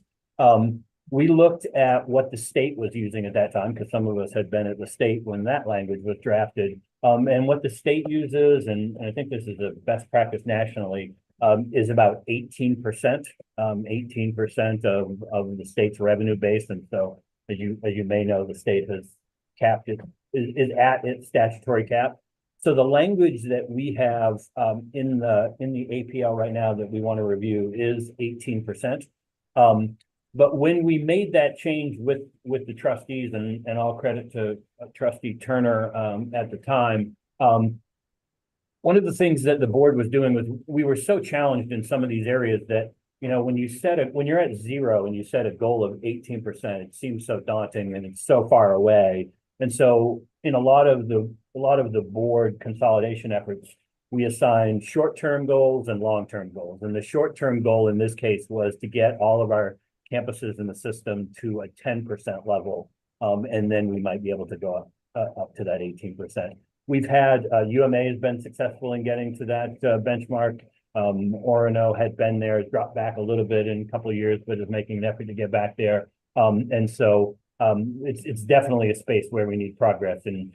we looked at what the state was using at that time, because some of us had been at the state when that language was drafted, and what the state uses, and I think this is a best practice nationally, is about 18%, 18% of the state's revenue base. And so, as you may know, the state has capped it, is at its statutory cap. So the language that we have in the APL right now that we want to review is 18%. But when we made that change with the trustees, and all credit to Trustee Turner at the time, one of the things that the board was doing was we were so challenged in some of these areas that, you know, when you're at 0 and you set a goal of 18%, it seems so daunting and it's so far away. And so in a lot of the board consolidation efforts, we assigned short-term goals and long-term goals. And the short-term goal in this case was to get all of our campuses in the system to a 10% level. And then we might be able to go up to that 18%. We've had UMA has been successful in getting to that benchmark. Orono had been there, has dropped back a little bit in a couple of years, but is making an effort to get back there. And so it's definitely a space where we need progress. And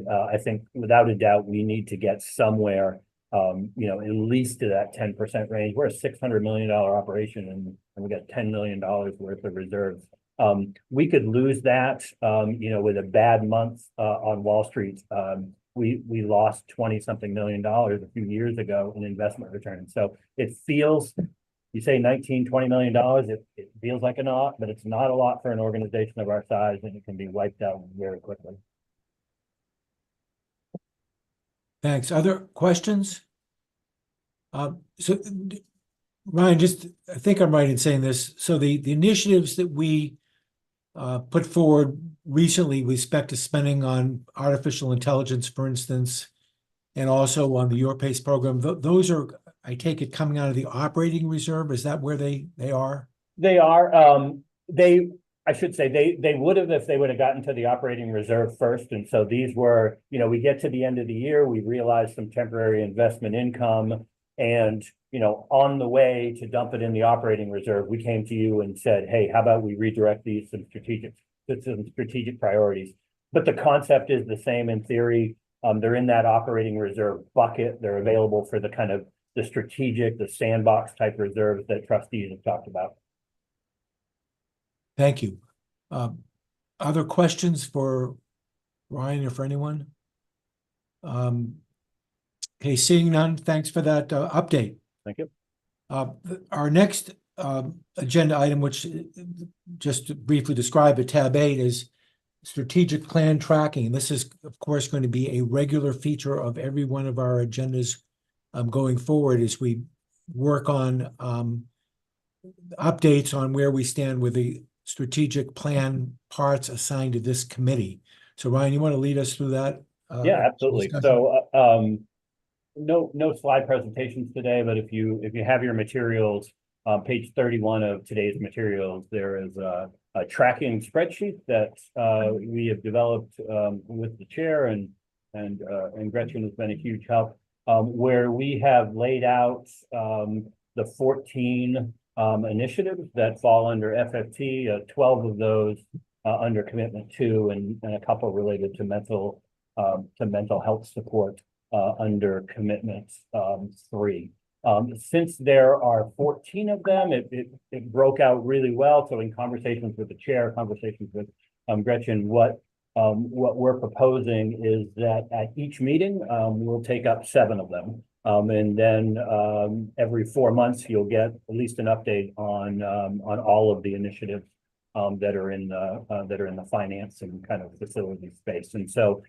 I think without a doubt, we need to get somewhere, you know, at least to that 10% range. We're a $600 million operation and we got $10 million worth of reserves. We could lose that, you know, with a bad month on Wall Street. We lost 20-something million dollars a few years ago in investment returns. So it feels, you say $19-20 million, it feels like a lot, but it's not a lot for an organization of our size, and it can be wiped out very quickly. Thanks. Other questions? So Ryan, I think I'm right in saying this. So the initiatives that we put forward recently with respect to spending on artificial intelligence, for instance, and also on the Your Pace program, those are, I take it, coming out of the operating reserve. Is that where they are? They are. I should say they would have if they would have gotten to the operating reserve first. And so these were, you know, we get to the end of the year, we realize some temporary investment income, and, you know, on the way to dump it in the operating reserve, we came to you and said, hey, how about we redirect these some strategic priorities? But the concept is the same in theory. They're in that operating reserve bucket. They're available for the kind of the strategic, the sandbox type reserves that trustees have talked about. Thank you. Other questions for Ryan or for anyone? Okay, seeing none, thanks for that update. Thank you. Our next agenda item, which just to briefly describe it, tab 8, is strategic plan tracking. This is, of course, going to be a regular feature of every one of our agendas going forward as we work on updates on where we stand with the strategic plan parts assigned to this committee. So Ryan, you want to lead us through that? Yeah, absolutely. Discussion? So no slide presentations today, but if you have your materials, page 31 of today's materials, there is a tracking spreadsheet that we have developed with the chair, and Gretchen has been a huge help, where we have laid out the 14 initiatives that fall under FFT, 12 of those under commitment 2, and a couple related to mental health support under commitment 3. Since there are 14 of them, it broke out really well. So in conversations with the chair, conversations with Gretchen, what we're proposing is that at each meeting, we'll take up 7 of them. And then every 4 months, you'll get at least an update on all of the initiatives that are in the finance and kind of facility space. And so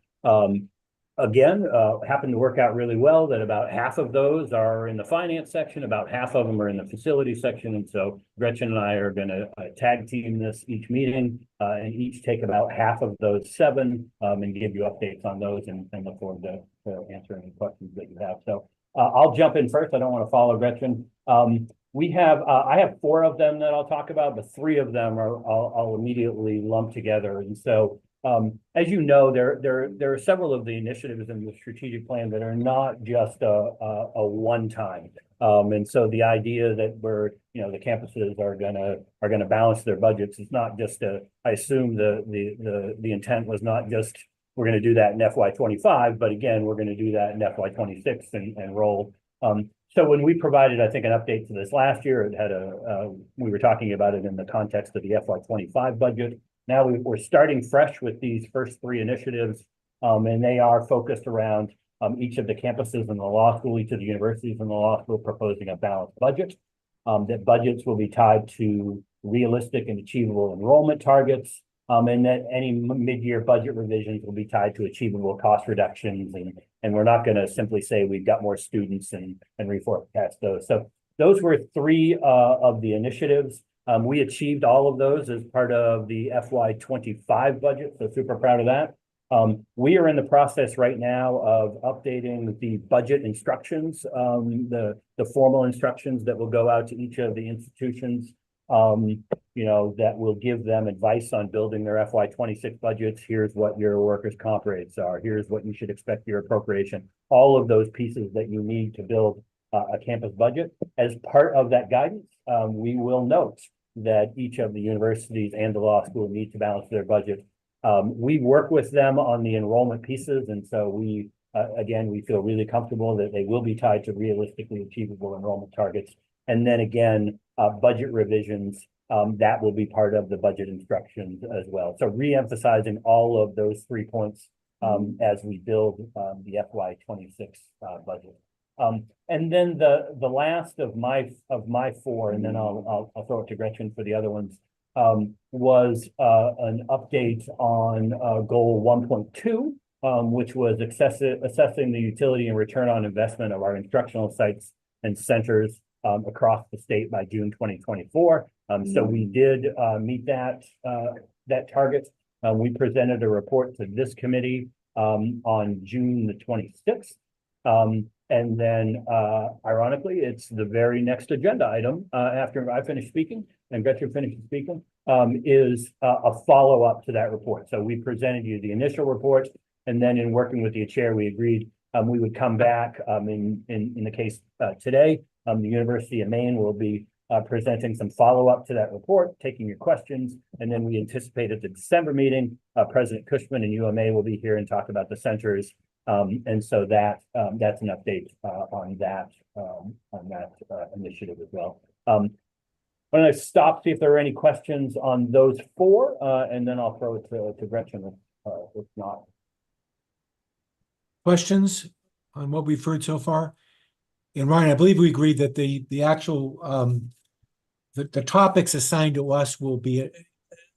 again, happened to work out really well that about half of those are in the finance section, about half of them are in the facility section. And so Gretchen and I are going to tag team this each meeting and each take about half of those 7 and give you updates on those and look forward to answering any questions that you have. So I'll jump in first. I don't want to follow Gretchen. I have 4 of them that I'll talk about, but 3 of them I'll immediately lump together. And so as you know, there are several of the initiatives in the strategic plan that are not just a one-time. And so the idea that the campuses are gonna balance their budgets is not just I assume the intent was not just we're gonna do that in FY25, but again, we're gonna do that in FY26 and roll. So when we provided, I think, an update to this last year, it had we were talking about it in the context of the FY25 budget. Now we're starting fresh with these first 3 initiatives, and they are focused around each of the campuses in the law school, each of the universities in the law school proposing a balanced budget. That budgets will be tied to realistic and achievable enrollment targets, and that any mid-year budget revisions will be tied to achievable cost reductions. And we're not going to simply say we've got more students and reforecast those. So those were 3 of the initiatives. We achieved all of those as part of the FY25 budget, so super proud of that. We are in the process right now of updating the budget instructions, the formal instructions that will go out to each of the institutions, that will give them advice on building their FY26 budgets. Here's what your workers' comp rates are. Here's what you should expect your appropriation. All of those pieces that you need to build a campus budget. As part of that guidance, we will note that each of the universities and the law school need to balance their budget. We work with them on the enrollment pieces, and so we feel really comfortable that they will be tied to realistically achievable enrollment targets. And then again, budget revisions, that will be part of the budget instructions as well. So re-emphasizing all of those 3 points as we build the FY26 budget. And then the last of my 4, and then I'll throw it to Gretchen for the other ones, was an update on goal 1.2, which was assessing the utility and return on investment of our instructional sites and centers across the state by June 2024. So we did meet that target. We presented a report to this committee on June the 26th. And then, ironically, it's the very next agenda item after I finish speaking and Gretchen finishes speaking, is a follow-up to that report. So we presented you the initial report, and then in working with the chair, we agreed we would come back in the case today. The University of Maine will be presenting some follow-up to that report, taking your questions, and then we anticipate at the December meeting, President Cushman and UMA will be here and talk about the centers. And so that's an update on that initiative as well. I'm going to stop, see if there are any questions on those 4, and then I'll throw it to Gretchen if not. Questions on what we've heard so far? And Ryan, I believe we agreed that the actual the topics assigned to us will be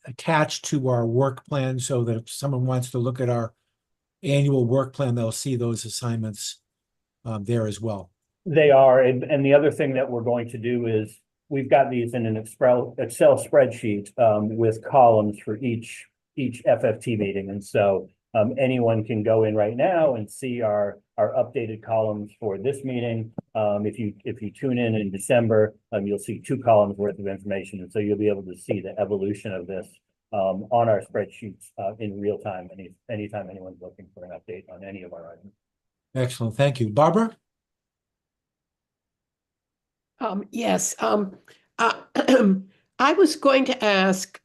attached to our work plan, so that if someone wants to look at our annual work plan, they'll see those assignments there as well. They are, and the other thing that we're going to do is we've got these in an Excel spreadsheet with columns for each FFT meeting, and so anyone can go in right now and see our updated columns for this meeting. If you tune in December, you'll see 2 columns worth of information, and so you'll be able to see the evolution of this on our spreadsheets in real time. Anytime anyone's looking for an update on any of our items. Excellent, thank you, Barbara. Yes. I was going to ask,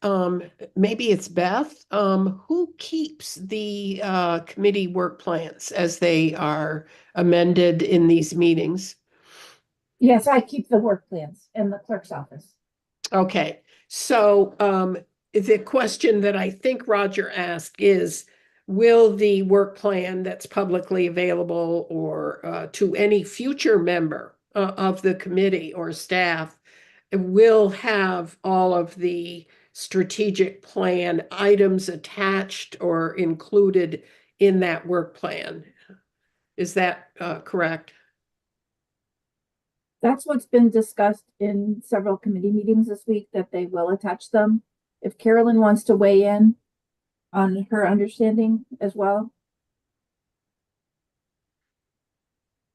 maybe it's Beth, who keeps the committee work plans as they are amended in these meetings? Yes, I keep the work plans in the clerk's office. Okay, so the question that I think Roger asked is, will the work plan that's publicly available or to any future member of the committee or staff will have all of the strategic plan items attached or included in that work plan. Is that correct? That's what's been discussed in several committee meetings this week, that they will attach them. If Carolyn wants to weigh in on her understanding as well.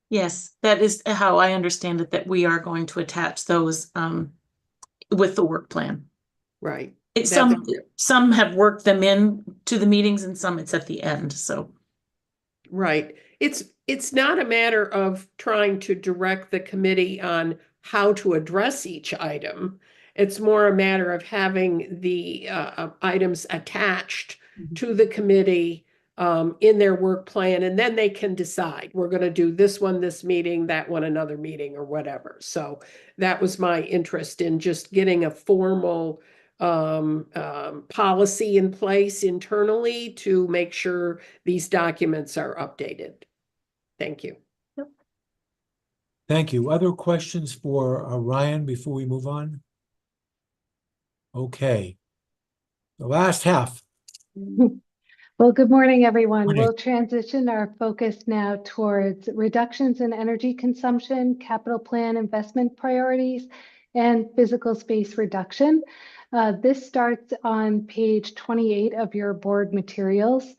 Yes, that is how I understand it, that we are going to attach those with the work plan. Right. Some have worked them in to the meetings and some it's at the end, so. Right. It's not a matter of trying to direct the committee on how to address each item. It's more a matter of having the items attached to the committee in their work plan, and then they can decide, we're going to do this one this meeting, that one another meeting, or whatever. So that was my interest in just getting a formal policy in place internally to make sure these documents are updated. Thank you. Thank you. Other questions for Ryan before we move on? Okay. The last half. Well, good morning, everyone. Morning. We'll transition our focus now towards reductions in energy consumption, capital plan investment priorities, and physical space reduction. This starts on page 28 of your board materials.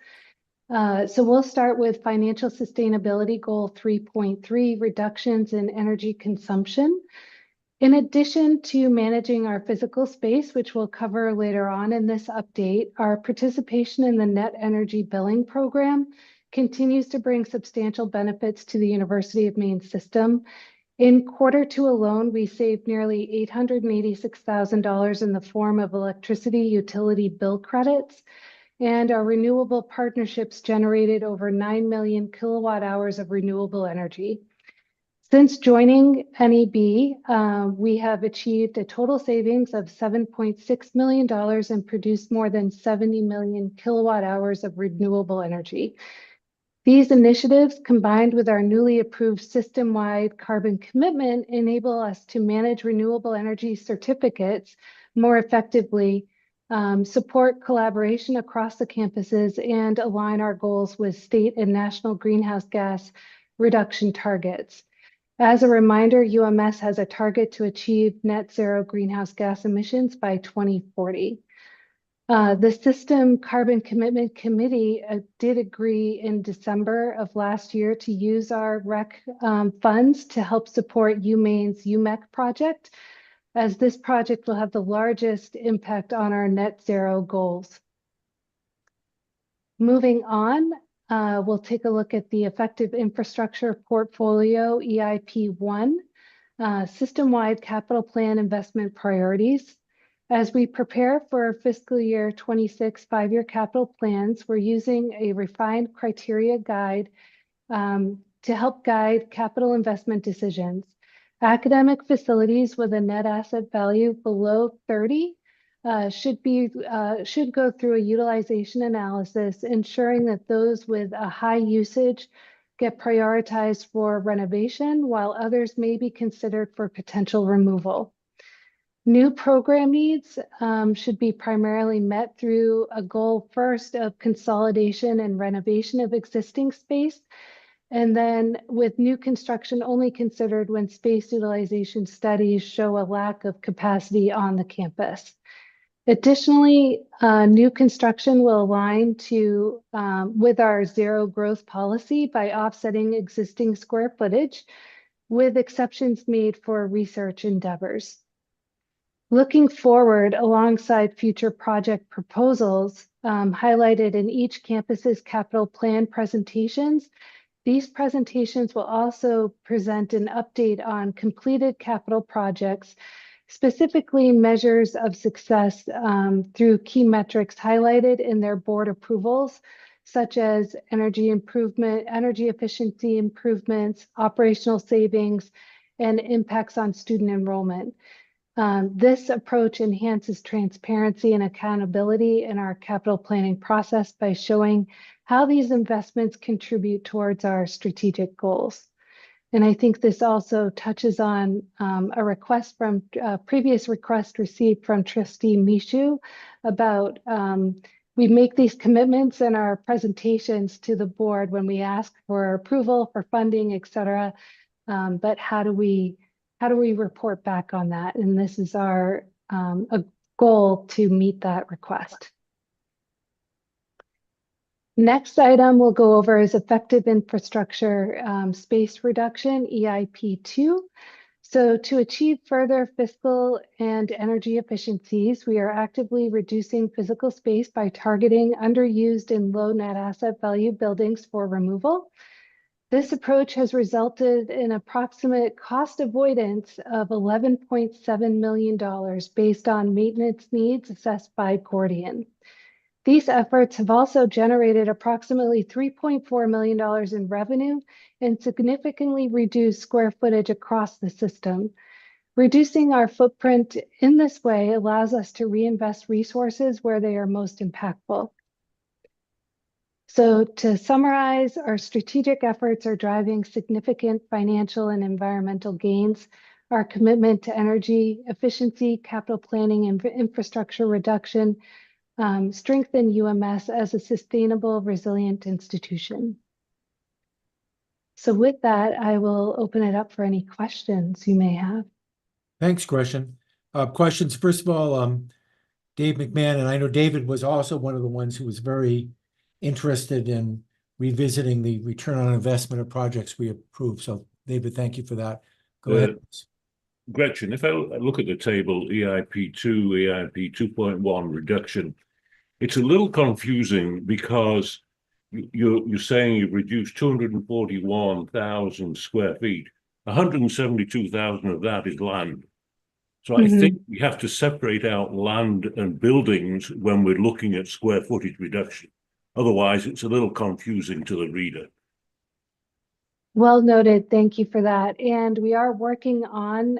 So we'll start with financial sustainability goal 3.3, reductions in energy consumption. In addition to managing our physical space, which we'll cover later on in this update, our participation in the net energy billing program continues to bring substantial benefits to the University of Maine system. In Q2 alone, we saved nearly $886,000 in the form of electricity utility bill credits, and our renewable partnerships generated over 9 million kilowatt hours of renewable energy. Since joining NEB, we have achieved a total savings of $7.6 million and produced more than 70 million kilowatt hours of renewable energy. These initiatives, combined with our newly approved system-wide carbon commitment, enable us to manage renewable energy certificates more effectively, support collaboration across the campuses, and align our goals with state and national greenhouse gas reduction targets. As a reminder, UMS has a target to achieve net zero greenhouse gas emissions by 2040. The System Carbon Commitment Committee did agree in December of last year to use our REC funds to help support UMaine's UMEC project, as this project will have the largest impact on our net zero goals. Moving on, we'll take a look at the Effective Infrastructure Portfolio, EIP1, system-wide capital plan investment priorities. As we prepare for our fiscal year 26 5-year capital plans, we're using a refined criteria guide to help guide capital investment decisions. Academic facilities with a net asset value below 30 should go through a utilization analysis, ensuring that those with a high usage get prioritized for renovation, while others may be considered for potential removal. New program needs should be primarily met through a goal first of consolidation and renovation of existing space, and then with new construction only considered when space utilization studies show a lack of capacity on the campus. Additionally, new construction will align with our zero growth policy by offsetting existing square footage, with exceptions made for research endeavors. Looking forward, alongside future project proposals highlighted in each campus's capital plan presentations, these presentations will also present an update on completed capital projects, specifically measures of success through key metrics highlighted in their board approvals, such as energy improvement, energy efficiency improvements, operational savings, and impacts on student enrollment. This approach enhances transparency and accountability in our capital planning process by showing how these investments contribute towards our strategic goals. And I think this also touches on a request from previous request received from Trustee Mishu about we make these commitments in our presentations to the board when we ask for approval for funding, et cetera. But how do we report back on that? And this is our a goal to meet that request. Next item we'll go over is effective infrastructure space reduction, EIP2. So to achieve further fiscal and energy efficiencies, we are actively reducing physical space by targeting underused and low net asset value buildings for removal. This approach has resulted in approximate cost avoidance of $11.7 million based on maintenance needs assessed by Gordian. These efforts have also generated approximately $3.4 million in revenue and significantly reduced square footage across the system. Reducing our footprint in this way allows us to reinvest resources where they are most impactful. So to summarize, our strategic efforts are driving significant financial and environmental gains. Our commitment to energy efficiency, capital planning, and infrastructure reduction strengthen UMS as a sustainable, resilient institution. So with that, I will open it up for any questions you may have. Thanks, Gretchen. Questions, first of all, Dave McMahon, and I know David was also one of the ones who was very interested in revisiting the return on investment of projects we approve. So David, thank you for that. Go ahead. Gretchen, if I look at the table, EIP2, EIP 2.1 reduction, it's a little confusing because you're saying you've reduced 241,000 square feet. 172,000 of that is land. So I think we have to separate out land and buildings when we're looking at square footage reduction. Otherwise, it's a little confusing to the reader. Well noted. Thank you for that. And we are working on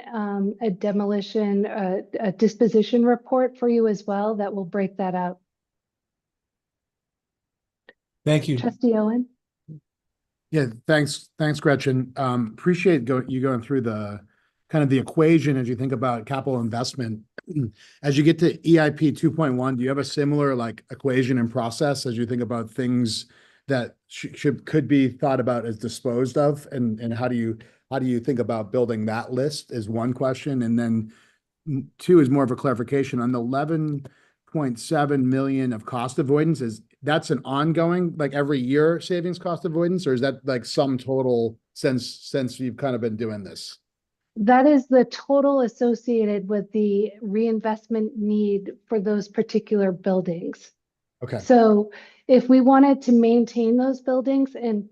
a demolition, a disposition report for you as well that will break that out. Thank you. Trustee Owen. Yeah, thanks, Gretchen. Appreciate you going through the kind of the equation as you think about capital investment. As you get to EIP 2.1, do you have a similar like equation and process as you think about things that could be thought about as disposed of, and how do you think about building that list is one question, and then two is more of a clarification on the 11.7 million of cost avoidance. That's an ongoing, like every year savings cost avoidance, or is that like sum total since you've kind of been doing this? That is the total associated with the reinvestment need for those particular buildings. Okay. So if we wanted to maintain those buildings and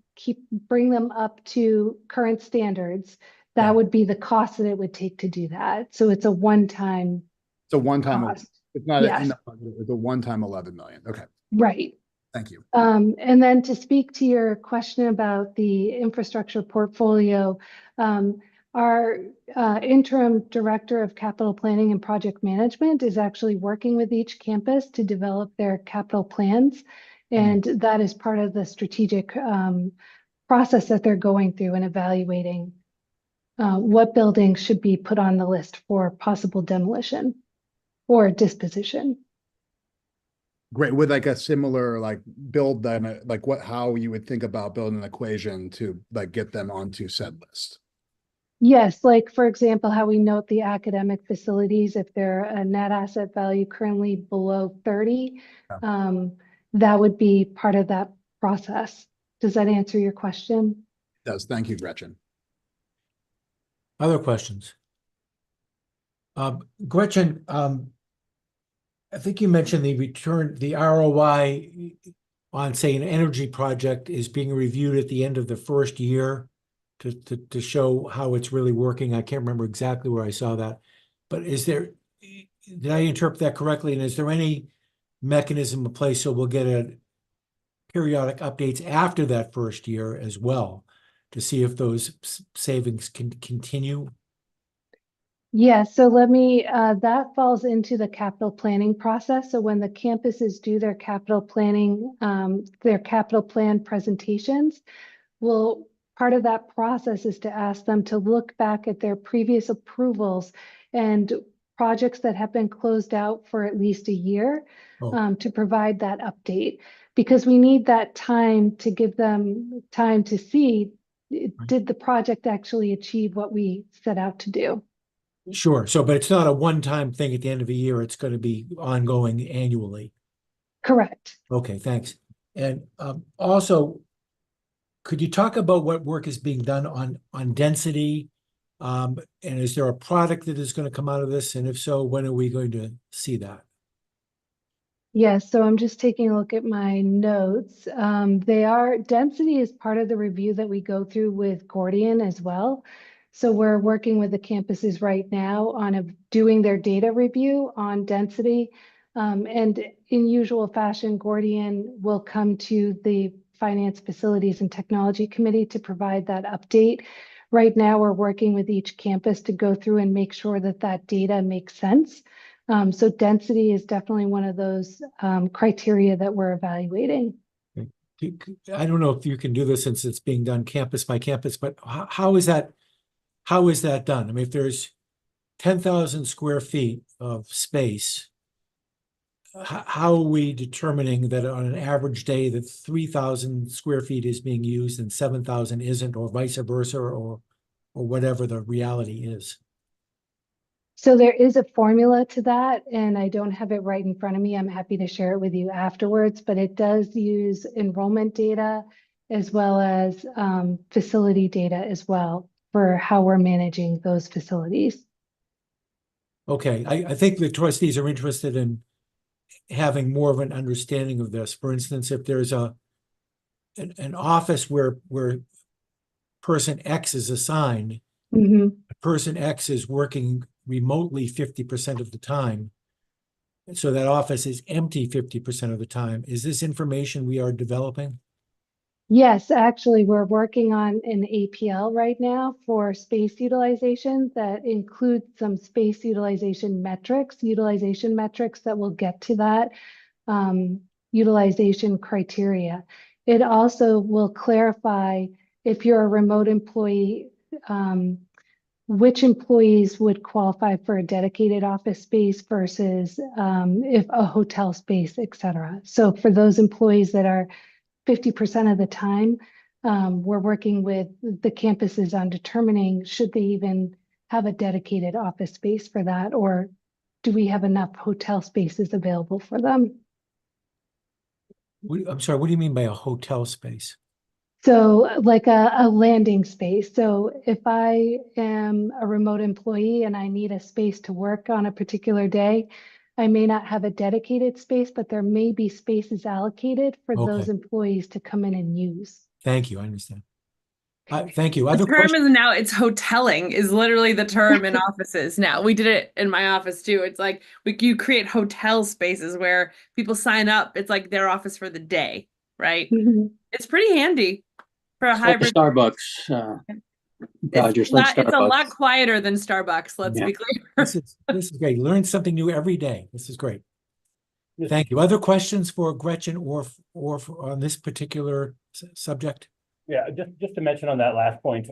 bring them up to current standards, that would be the cost that it would take to do that. So it's a one-time. It's a one-time. Cost. It's not Yes. it's a one-time 11 million. Okay. Right. Thank you. And then to speak to your question about the infrastructure portfolio, our interim director of capital planning and project management is actually working with each campus to develop their capital plans. And that is part of the strategic process that they're going through and evaluating what buildings should be put on the list for possible demolition or disposition. Great. With like a similar like build then like how you would think about building an equation to like get them onto said list. Yes, like for example, how we note the academic facilities, if they're a net asset value currently below 30, that would be part of that process. Does that answer your question? It does. Thank you, Gretchen. Other questions? Gretchen, I think you mentioned the ROI on, say, an energy project is being reviewed at the end of the first year to show how it's really working. I can't remember exactly where I saw that, but did I interpret that correctly? And is there any mechanism in place so we'll get periodic updates after that first year as well to see if those savings can continue? Yeah, so let me, that falls into the capital planning process. So when the campuses do their capital planning, their capital plan presentations, well, part of that process is to ask them to look back at their previous approvals and projects that have been closed out for at least a year, to provide that update. Because we need that time to give them time to see, did the project actually achieve what we set out to do? Sure. So, but it's not a one-time thing at the end of the year. It's going to be ongoing annually. Correct. Okay, thanks. And also, could you talk about what work is being done on density? And is there a product that is going to come out of this? And if so, when are we going to see that? Yes, so I'm just taking a look at my notes. Density is part of the review that we go through with Gordian as well. So we're working with the campuses right now on doing their data review on density. And in usual fashion, Gordian will come to the Finance, Facilities, and Technology Committee to provide that update. Right now, we're working with each campus to go through and make sure that that data makes sense. So density is definitely one of those criteria that we're evaluating. I don't know if you can do this since it's being done campus by campus, but how is that done? I mean, if there's 10,000 square feet of space, how are we determining that on an average day that 3,000 square feet is being used and 7,000 isn't, or vice versa, or whatever the reality is? So there is a formula to that, and I don't have it right in front of me. I'm happy to share it with you afterwards, but it does use enrollment data as well as facility data as well for how we're managing those facilities. Okay, I think the trustees are interested in having more of an understanding of this. For instance, if there's an office where person X is assigned, person X is working remotely 50% of the time, so that office is empty 50% of the time. Is this information we are developing? Yes, actually, we're working on an APL right now for space utilization that includes some space utilization metrics that will get to that utilization criteria. It also will clarify if you're a remote employee, which employees would qualify for a dedicated office space versus if a hotel space, et cetera. So for those employees that are 50% of the time, we're working with the campuses on determining should they even have a dedicated office space for that, or do we have enough hotel spaces available for them? I'm sorry, what do you mean by a hotel space? So like a landing space. So if I am a remote employee and I need a space to work on a particular day, I may not have a dedicated space, but there may be spaces allocated for those employees to come in and use. Thank you, I understand. Thank you. The Other term questions? is now, it's hoteling is literally the term in offices now. We did it in my office too. It's like you create hotel spaces where people sign up. It's like their office for the day, right? It's pretty handy for a hybrid. Starbucks. Dodgers like It's a Starbucks. lot quieter than Starbucks, let's be clear. This is great. Learn something new every day. This is great. Thank you. Other questions for Gretchen or on this particular subject? Yeah, just to mention on that last point,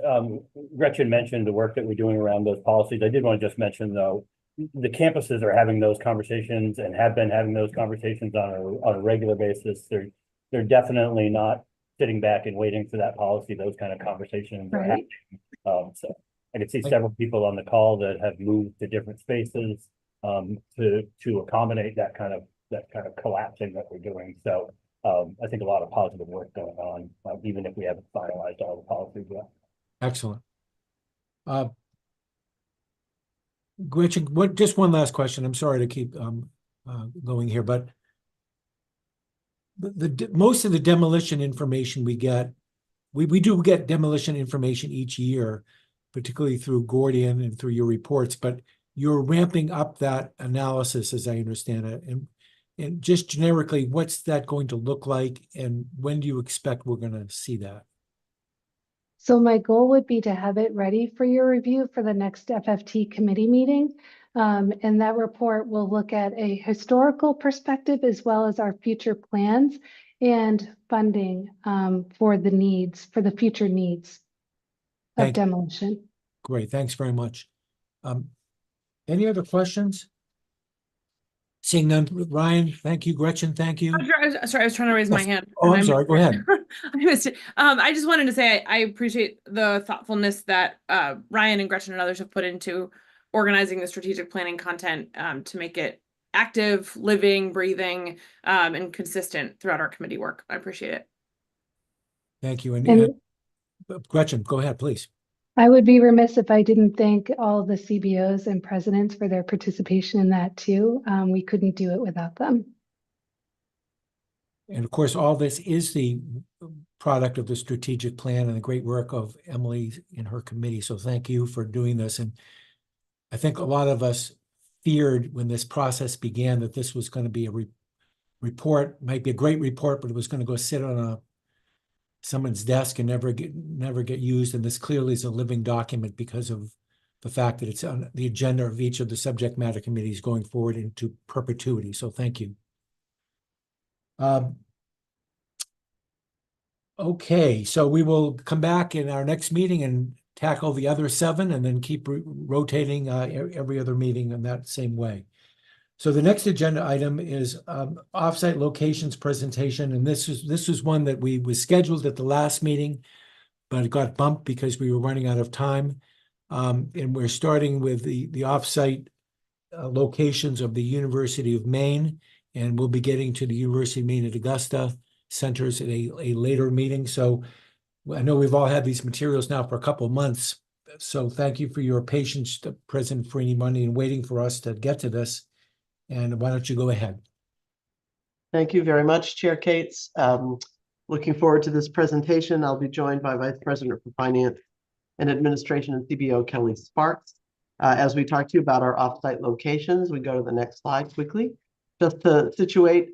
Gretchen mentioned the work that we're doing around those policies. I did want to just mention though, the campuses are having those conversations and have been having those conversations on a regular basis. They're definitely not sitting back and waiting for that policy. Those kind of conversations are happening. So I can see several people on the call that have moved to different spaces to accommodate that kind of collapsing that we're doing. So I think a lot of positive work going on, even if we haven't finalized all the policies yet. Excellent. Gretchen, just one last question. I'm sorry to keep going here, but most of the demolition information we get, we do get demolition information each year, particularly through Gordian and through your reports, but you're ramping up that analysis as I understand it. And just generically, what's that going to look like and when do you expect we're going to see that? So my goal would be to have it ready for your review for the next FFT committee meeting. And that report will look at a historical perspective as well as our future plans and funding for the future needs of Thank you. demolition. Great, thanks very much. Any other questions? Seeing none, Ryan, thank you. Gretchen, thank you. Sorry, I was trying to raise my hand. Oh, and I'm I sorry, go ahead. I missed it. I just wanted to say I appreciate the thoughtfulness that Ryan and Gretchen and others have put into organizing the strategic planning content to make it active, living, breathing, and consistent throughout our committee work. I appreciate it. Thank you. And Gretchen, go ahead, please. I would be remiss if I didn't thank all the CBOs and presidents for their participation in that too. We couldn't do it without them. And of course, all this is the product of the strategic plan and the great work of Emily and her committee. So thank you for doing this. And I think a lot of us feared when this process began that this was going to be a report, might be a great report, but it was going to go sit on someone's desk and never get used. And this clearly is a living document because of the fact that it's on the agenda of each of the subject matter committees going forward into perpetuity. So thank you. Okay, so we will come back in our next meeting and tackle the other 7 and then keep rotating every other meeting in that same way. So the next agenda item is offsite locations presentation, and this was one that was scheduled at the last meeting, but it got bumped because we were running out of time. And we're starting with the offsite locations of the University of Maine, and we'll be getting to the University of Maine at Augusta centers at a later meeting. So I know we've all had these materials now for a couple of months. So thank you for your patience, President Freeney Money, and waiting for us to get to this. And why don't you go ahead? Thank you very much, Chair Cates. Looking forward to this presentation. I'll be joined by Vice President for Finance and Administration and CBO Kelly Sparks. As we talk to you about our offsite locations, we go to the next slide quickly. Just to situate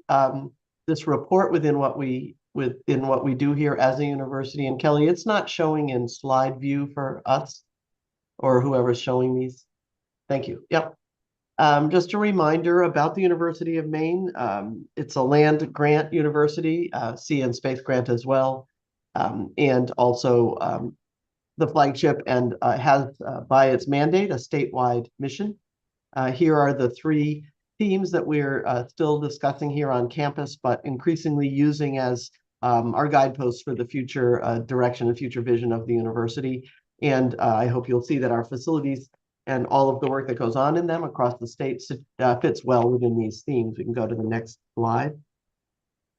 this report within what we do here as a university. And Kelly, it's not showing in slide view for us or whoever's showing these. Thank you. Yep. Just a reminder about the University of Maine. It's a land grant university, sea and space grant as well, and also the flagship and has by its mandate a statewide mission. Here are the 3 themes that we're still discussing here on campus, but increasingly using as our guideposts for the future direction and future vision of the university. And I hope you'll see that our facilities and all of the work that goes on in them across the state fits well within these themes. We can go to the next slide.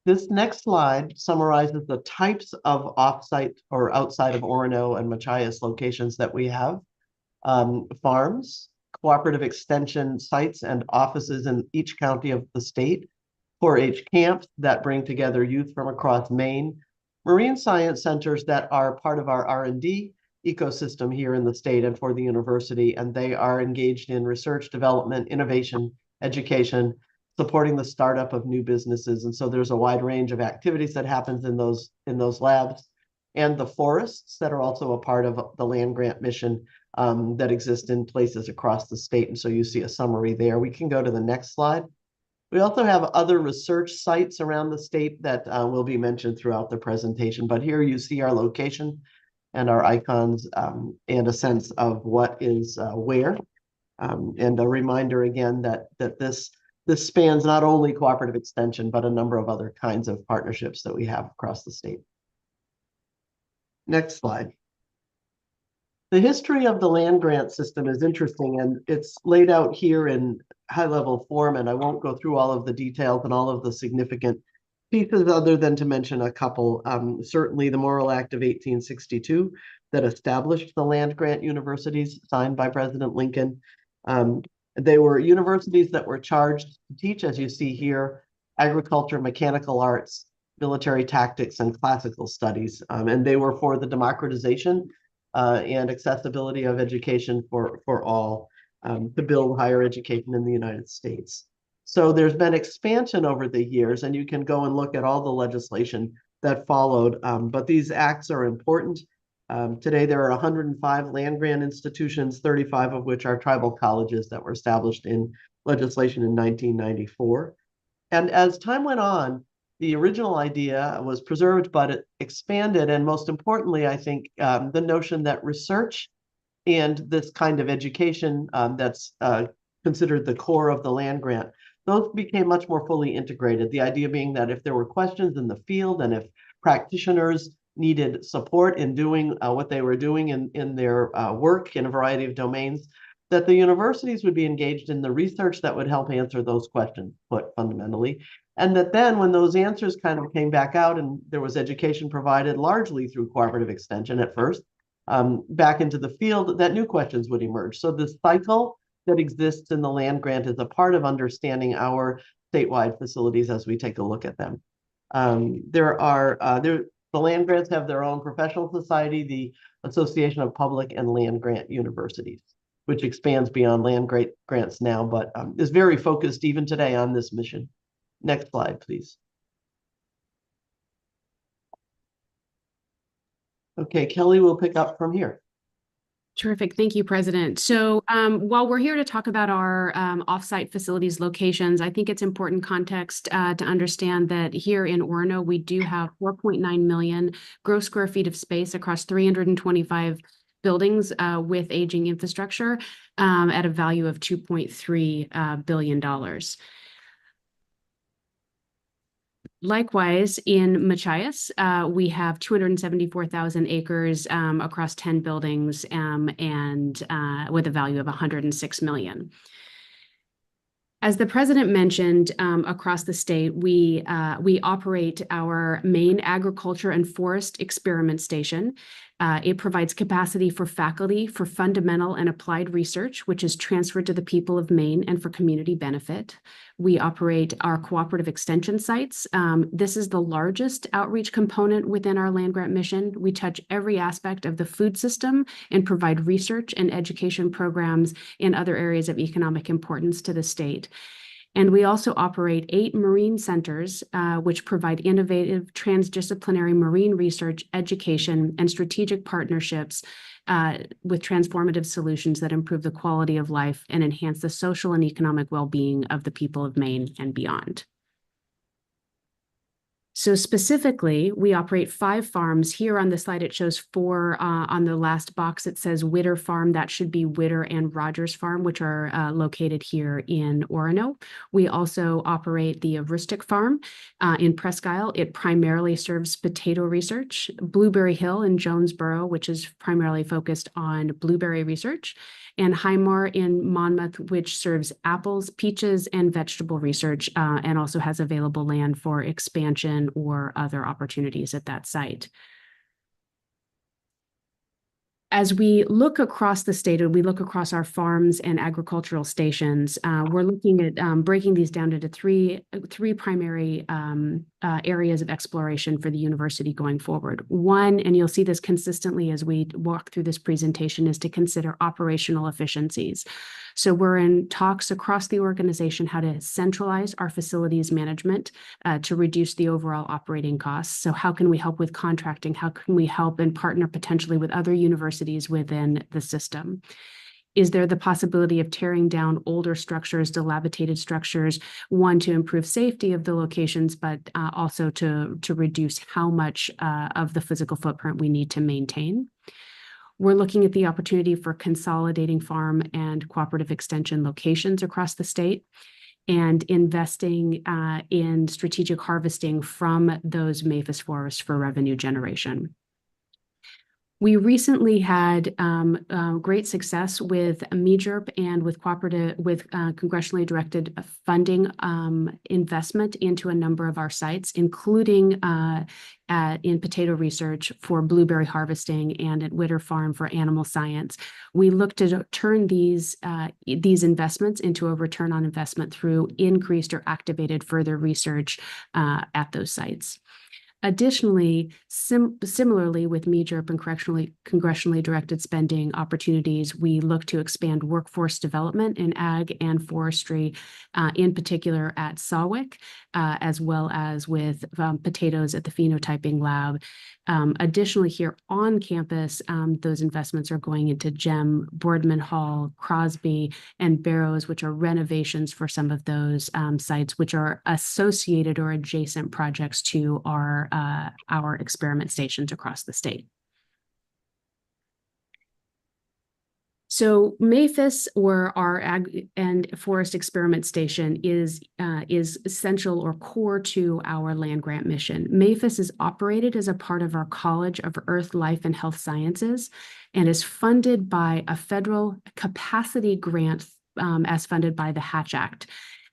This next slide summarizes the types of offsite or outside of Orono and Machias locations that we have. Farms, cooperative extension sites, and offices in each county of the state. 4-H camps that bring together youth from across Maine. Marine science centers that are part of our R&D ecosystem here in the state and for the university, and they are engaged in research, development, innovation, education, supporting the startup of new businesses. And so there's a wide range of activities that happens in those labs, and the forests that are also a part of the land grant mission that exist in places across the state. And so you see a summary there. We can go to the next slide. We also have other research sites around the state that will be mentioned throughout the presentation, but here you see our location and our icons and a sense of what is where. And a reminder again that this spans not only cooperative extension, but a number of other kinds of partnerships that we have across the state. Next slide. The history of the land grant system is interesting, and it's laid out here in high-level form, and I won't go through all of the details and all of the significant pieces other than to mention a couple. Certainly the Morrill Act of 1862 that established the land grant universities signed by President Lincoln. They were universities that were charged to teach, as you see here, agriculture, mechanical arts, military tactics, and classical studies. And they were for the democratization and accessibility of education for all, to build higher education in the United States. So there's been expansion over the years, and you can go and look at all the legislation that followed. But these acts are important Today, there are 105 land grant institutions, 35 of which are tribal colleges that were established in legislation in 1994. And as time went on, the original idea was preserved, but it expanded. And most importantly, I think the notion that research and this kind of education that's considered the core of the land grant, those became much more fully integrated. The idea being that if there were questions in the field and if practitioners needed support in doing what they were doing in their work in a variety of domains, that the universities would be engaged in the research that would help answer those questions, put fundamentally. And that then when those answers kind of came back out and there was education provided largely through cooperative extension at first, back into the field, that new questions would emerge. So the cycle that exists in the land grant is a part of understanding our statewide facilities as we take a look at them. The land grants have their own professional society, the Association of Public and Land Grant Universities, which expands beyond land grants now, but is very focused even today on this mission. Next slide, please. Okay, Kelly will pick up from here. Terrific. Thank you, President. So while we're here to talk about our offsite facilities locations, I think it's important context to understand that here in Orono, we do have 4.9 million gross square feet of space across 325 buildings with aging infrastructure at a value of $2.3 billion. Likewise, in Machias, we have 274,000 acres across 10 buildings and with a value of $106 million. As the President mentioned, across the state, we operate our main agriculture and forest experiment station. It provides capacity for faculty for fundamental and applied research, which is transferred to the people of Maine and for community benefit. We operate our cooperative extension sites. This is the largest outreach component within our land grant mission. We touch every aspect of the food system and provide research and education programs in other areas of economic importance to the state. And we also operate 8 marine centers, which provide innovative transdisciplinary marine research, education, and strategic partnerships with transformative solutions that improve the quality of life and enhance the social and economic well-being of the people of Maine and beyond. So specifically, we operate 5 farms. Here on the slide, it shows 4. On the last box, it says Witter Farm. That should be Witter and Rogers Farm, which are located here in Orono. We also operate the Aroostook Farm in Presque Isle. It primarily serves potato research. Blueberry Hill in Jonesboro, which is primarily focused on blueberry research. And Highmore in Monmouth, which serves apples, peaches, and vegetable research, and also has available land for expansion or other opportunities at that site. As we look across the state, and we look across our farms and agricultural stations, we're looking at breaking these down into three primary areas of exploration for the university going forward. One, and you'll see this consistently as we walk through this presentation, is to consider operational efficiencies. So we're in talks across the organization how to centralize our facilities management to reduce the overall operating costs. So how can we help with contracting? How can we help and partner potentially with other universities within the system? Is there the possibility of tearing down older structures, dilapidated structures, one, to improve safety of the locations, but also to reduce how much of the physical footprint we need to maintain? We're looking at the opportunity for consolidating farm and cooperative extension locations across the state and investing in strategic harvesting from those MAFIS forests for revenue generation. We recently had great success with MEGRP and with congressionally directed funding investment into a number of our sites, including in potato research for blueberry harvesting and at Witter Farm for animal science. We look to turn these investments into a return on investment through increased or activated further research at those sites. Additionally, similarly with MEJRP and congressionally directed spending opportunities, we look to expand workforce development in ag and forestry, in particular at Sawick, as well as with potatoes at the phenotyping lab. Additionally, here on campus, those investments are going into GEM, Boardman Hall, Crosby, and Barrows, which are renovations for some of those sites, which are associated or adjacent projects to our experiment stations across the state. So MAFIS, or our Ag and Forest Experiment Station, is essential or core to our land grant mission. MAFIS is operated as a part of our College of Earth, Life, and Health Sciences and is funded by a federal capacity grant as funded by the Hatch Act.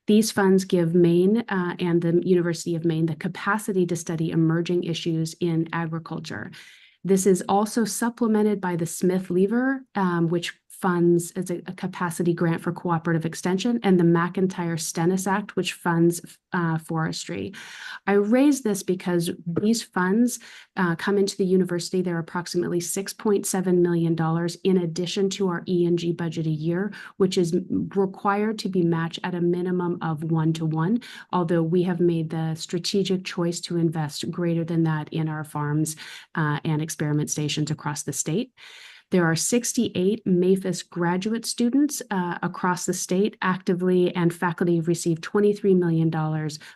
These funds give Maine and the University of Maine the capacity to study emerging issues in agriculture. This is also supplemented by the Smith Lever, which funds as a capacity grant for cooperative extension, and the McIntyre-Stennis Act, which funds forestry. I raise this because these funds come into the university. They're approximately $6.7 million in addition to our E&G budget a year, which is required to be matched at a minimum of 1-to-1, although we have made the strategic choice to invest greater than that in our farms and experiment stations across the state. There are 68 MAFIS graduate students across the state actively, and faculty receive $23 million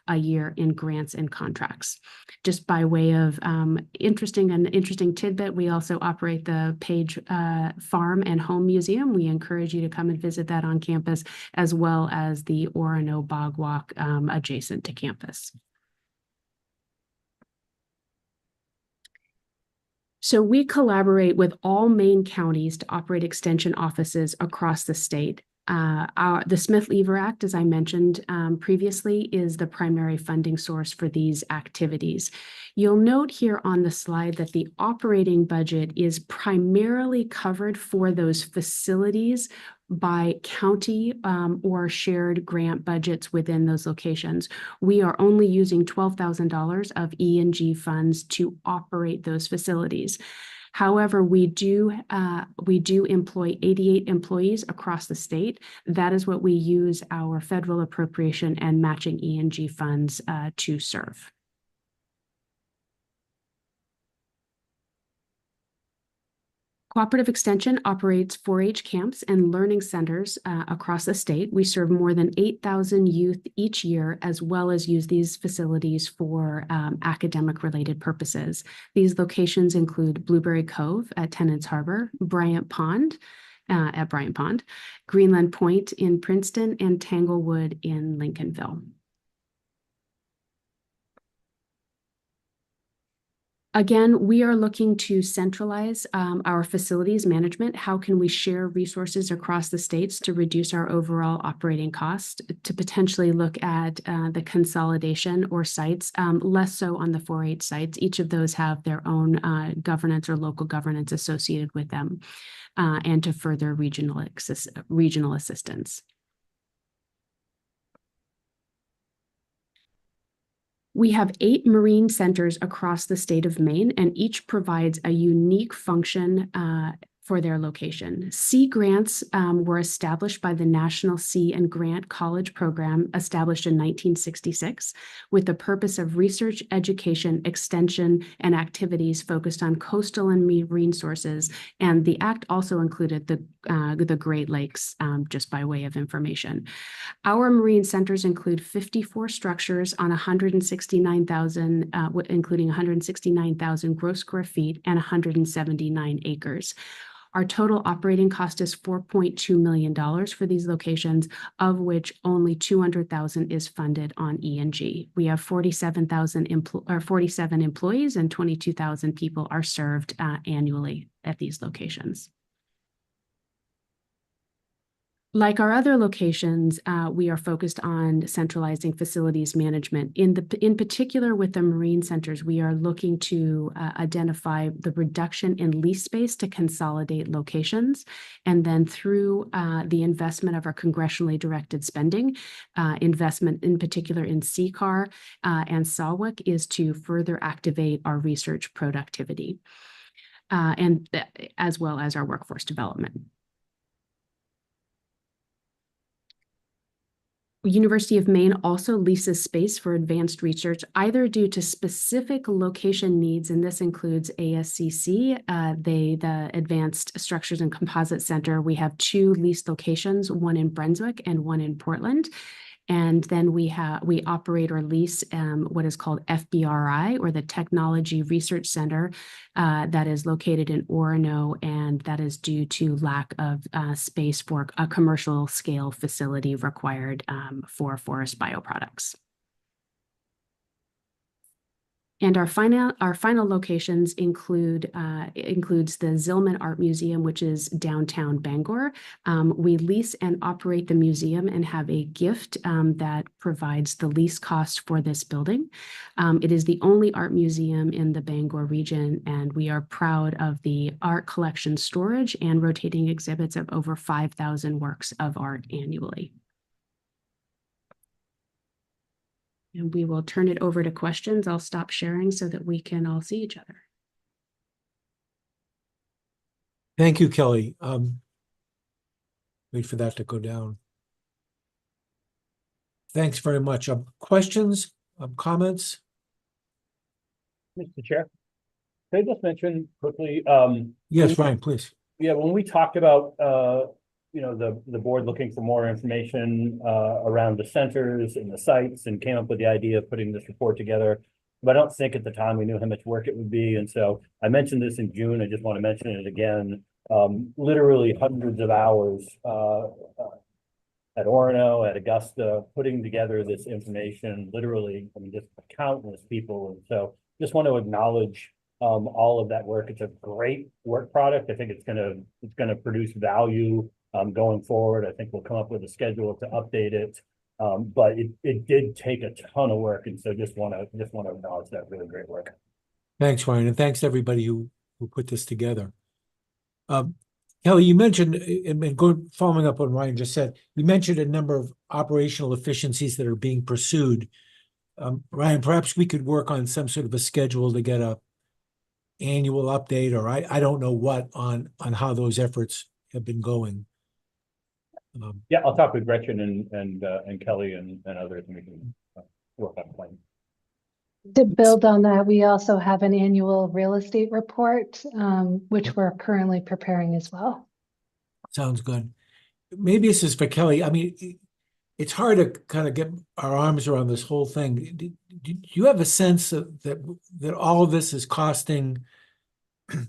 a year in grants and contracts. Just by way of interesting tidbit, we also operate the Page Farm and Home Museum. We encourage you to come and visit that on campus, as well as the Orono Bog Walk adjacent to campus. So we collaborate with all Maine counties to operate extension offices across the state. The Smith Lever Act, as I mentioned previously, is the primary funding source for these activities. You'll note here on the slide that the operating budget is primarily covered for those facilities by county or shared grant budgets within those locations. We are only using $12,000 of E&G funds to operate those facilities. However, we do employ 88 employees across the state. That is what we use our federal appropriation and matching E&G funds to serve. Cooperative Extension operates 4-H camps and learning centers across the state. We serve more than 8,000 youth each year, as well as use these facilities for academic-related purposes. These locations include Blueberry Cove at Tennant's Harbor, Bryant Pond at Bryant Pond, Greenland Point in Princeton, and Tanglewood in Lincolnville. Again, we are looking to centralize our facilities management. How can we share resources across the states to reduce our overall operating costs, to potentially look at the consolidation or sites, less so on the 4-H sites. Each of those have their own governance or local governance associated with them, and to further regional assistance. We have 8 marine centers across the state of Maine, and each provides a unique function for their location. Sea grants were established by the National Sea and Grant College Program, established in 1966, with the purpose of research, education, extension, and activities focused on coastal and marine sources. And the act also included the Great Lakes, just by way of information. Our marine centers include 54 structures on 169,000, including 169,000 gross square feet and 179 acres. Our total operating cost is $4.2 million for these locations, of which only $200,000 is funded on E&G. We have 47 employees, and 22,000 people are served annually at these locations. Like our other locations, we are focused on centralizing facilities management. In particular, with the marine centers, we are looking to identify the reduction in lease space to consolidate locations. And then through the investment of our congressionally directed spending, investment in particular in CCAR and SAWIC is to further activate our research productivity and as well as our workforce development. University of Maine also leases space for advanced research, either due to specific location needs, and this includes ASCC, the Advanced Structures and Composites Center. We have 2 leased locations, one in Brunswick and one in Portland. And then we operate or lease what is called FBRI, or the Technology Research Center, that is located in Orono, and that is due to lack of space for a commercial scale facility required for forest bioproducts. And our final locations includes the Zillman Art Museum, which is downtown Bangor. We lease and operate the museum and have a gift that provides the lease cost for this building. It is the only art museum in the Bangor region, and we are proud of the art collection storage and rotating exhibits of over 5,000 works of art annually. And we will turn it over to questions. I'll stop sharing so that we can all see each other. Thank you, Kelly. Wait for that to go down. Thanks very much. Questions, comments? Mr. Chair, can I just mention quickly? Yes, Ryan, please. Yeah, when we talked about the board looking for more information around the centers and the sites, and came up with the idea of putting this report together. But I don't think at the time we knew how much work it would be. And so I mentioned this in June. I just want to mention it again. Literally hundreds of hours at Orono, at Augusta, putting together this information, literally, I mean, just countless people. And so just want to acknowledge all of that work. It's a great work product. I think it's gonna produce value going forward. I think we'll come up with a schedule to update it. But it did take a ton of work, and so just want to acknowledge that really great work. Thanks, Ryan, and thanks to everybody who put this together. Kelly, you mentioned, and following up on what Ryan just said, you mentioned a number of operational efficiencies that are being pursued. Ryan, perhaps we could work on some sort of a schedule to get a annual update, or I don't know what, on how those efforts have been going. Yeah, I'll talk with Gretchen and Kelly and others, and we can work on a plan. To build on that, we also have an annual real estate report, which we're currently preparing as well. Sounds good. Maybe this is for Kelly. I mean, it's hard to kind of get our arms around this whole thing. Do you have a sense that all of this is costing,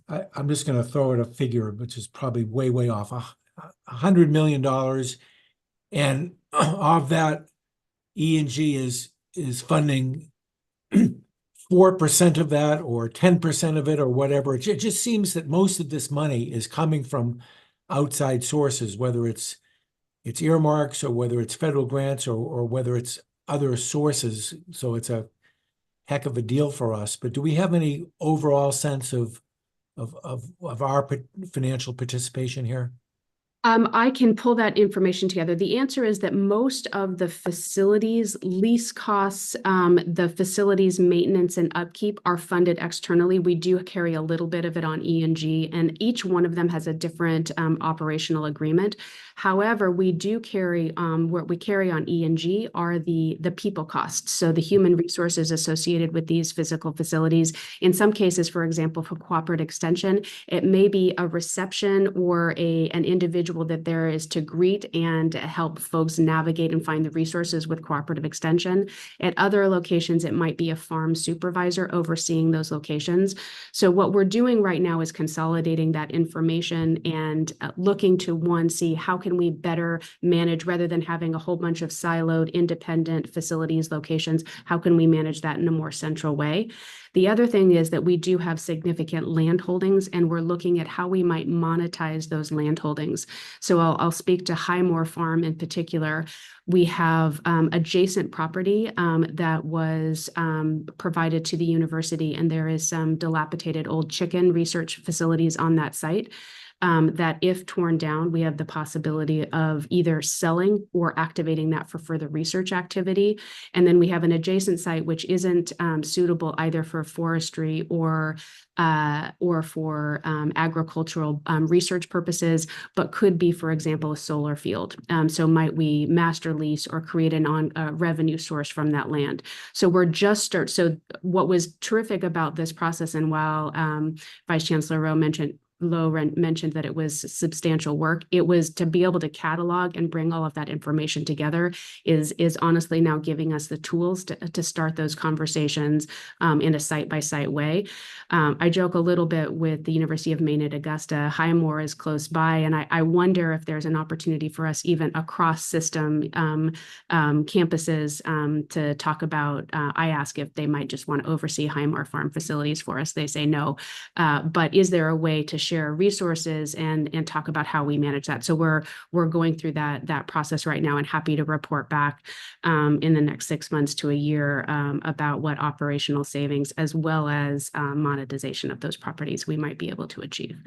I'm just going to throw out a figure, which is probably way off, $100 million. And of that, E&G is funding 4% of that, or 10% of it, or whatever. It just seems that most of this money is coming from outside sources, whether it's earmarks, or whether it's federal grants, or whether it's other sources. So it's a heck of a deal for us. But do we have any overall sense of our financial participation here? I can pull that information together. The answer is that most of the facilities lease costs, the facilities maintenance and upkeep, are funded externally. We do carry a little bit of it on E&G, and each one of them has a different operational agreement. However, we do carry, what we carry on E&G are the people costs. So the human resources associated with these physical facilities. In some cases, for example, for Cooperative Extension, it may be a reception or an individual that there is to greet and help folks navigate and find the resources with Cooperative Extension. At other locations, it might be a farm supervisor overseeing those locations. So what we're doing right now is consolidating that information and looking to see how can we better manage, rather than having a whole bunch of siloed independent facilities locations, how can we manage that in a more central way? The other thing is that we do have significant land holdings, and we're looking at how we might monetize those land holdings. So I'll speak to Highmore Farm in particular. We have adjacent property that was provided to the university, and there is some dilapidated old chicken research facilities on that site. That if torn down, we have the possibility of either selling or activating that for further research activity. And then we have an adjacent site which isn't suitable either for forestry or for agricultural research purposes, but could be, for example, a solar field. So might we master lease or create a revenue source from that land? So we're just so what was terrific about this process, and while Vice Chancellor Lowe mentioned that it was substantial work, it was to be able to catalog and bring all of that information together is honestly now giving us the tools to start those conversations in a site-by-site way. I joke a little bit with the University of Maine at Augusta. Highmore is close by, and I wonder if there's an opportunity for us even across system campuses to talk about. I ask if they might just want to oversee Highmore Farm facilities for us. They say no, but is there a way to share resources and talk about how we manage that? So we're going through that process right now, and happy to report back in the next 6 months to a year about what operational savings as well as monetization of those properties we might be able to achieve.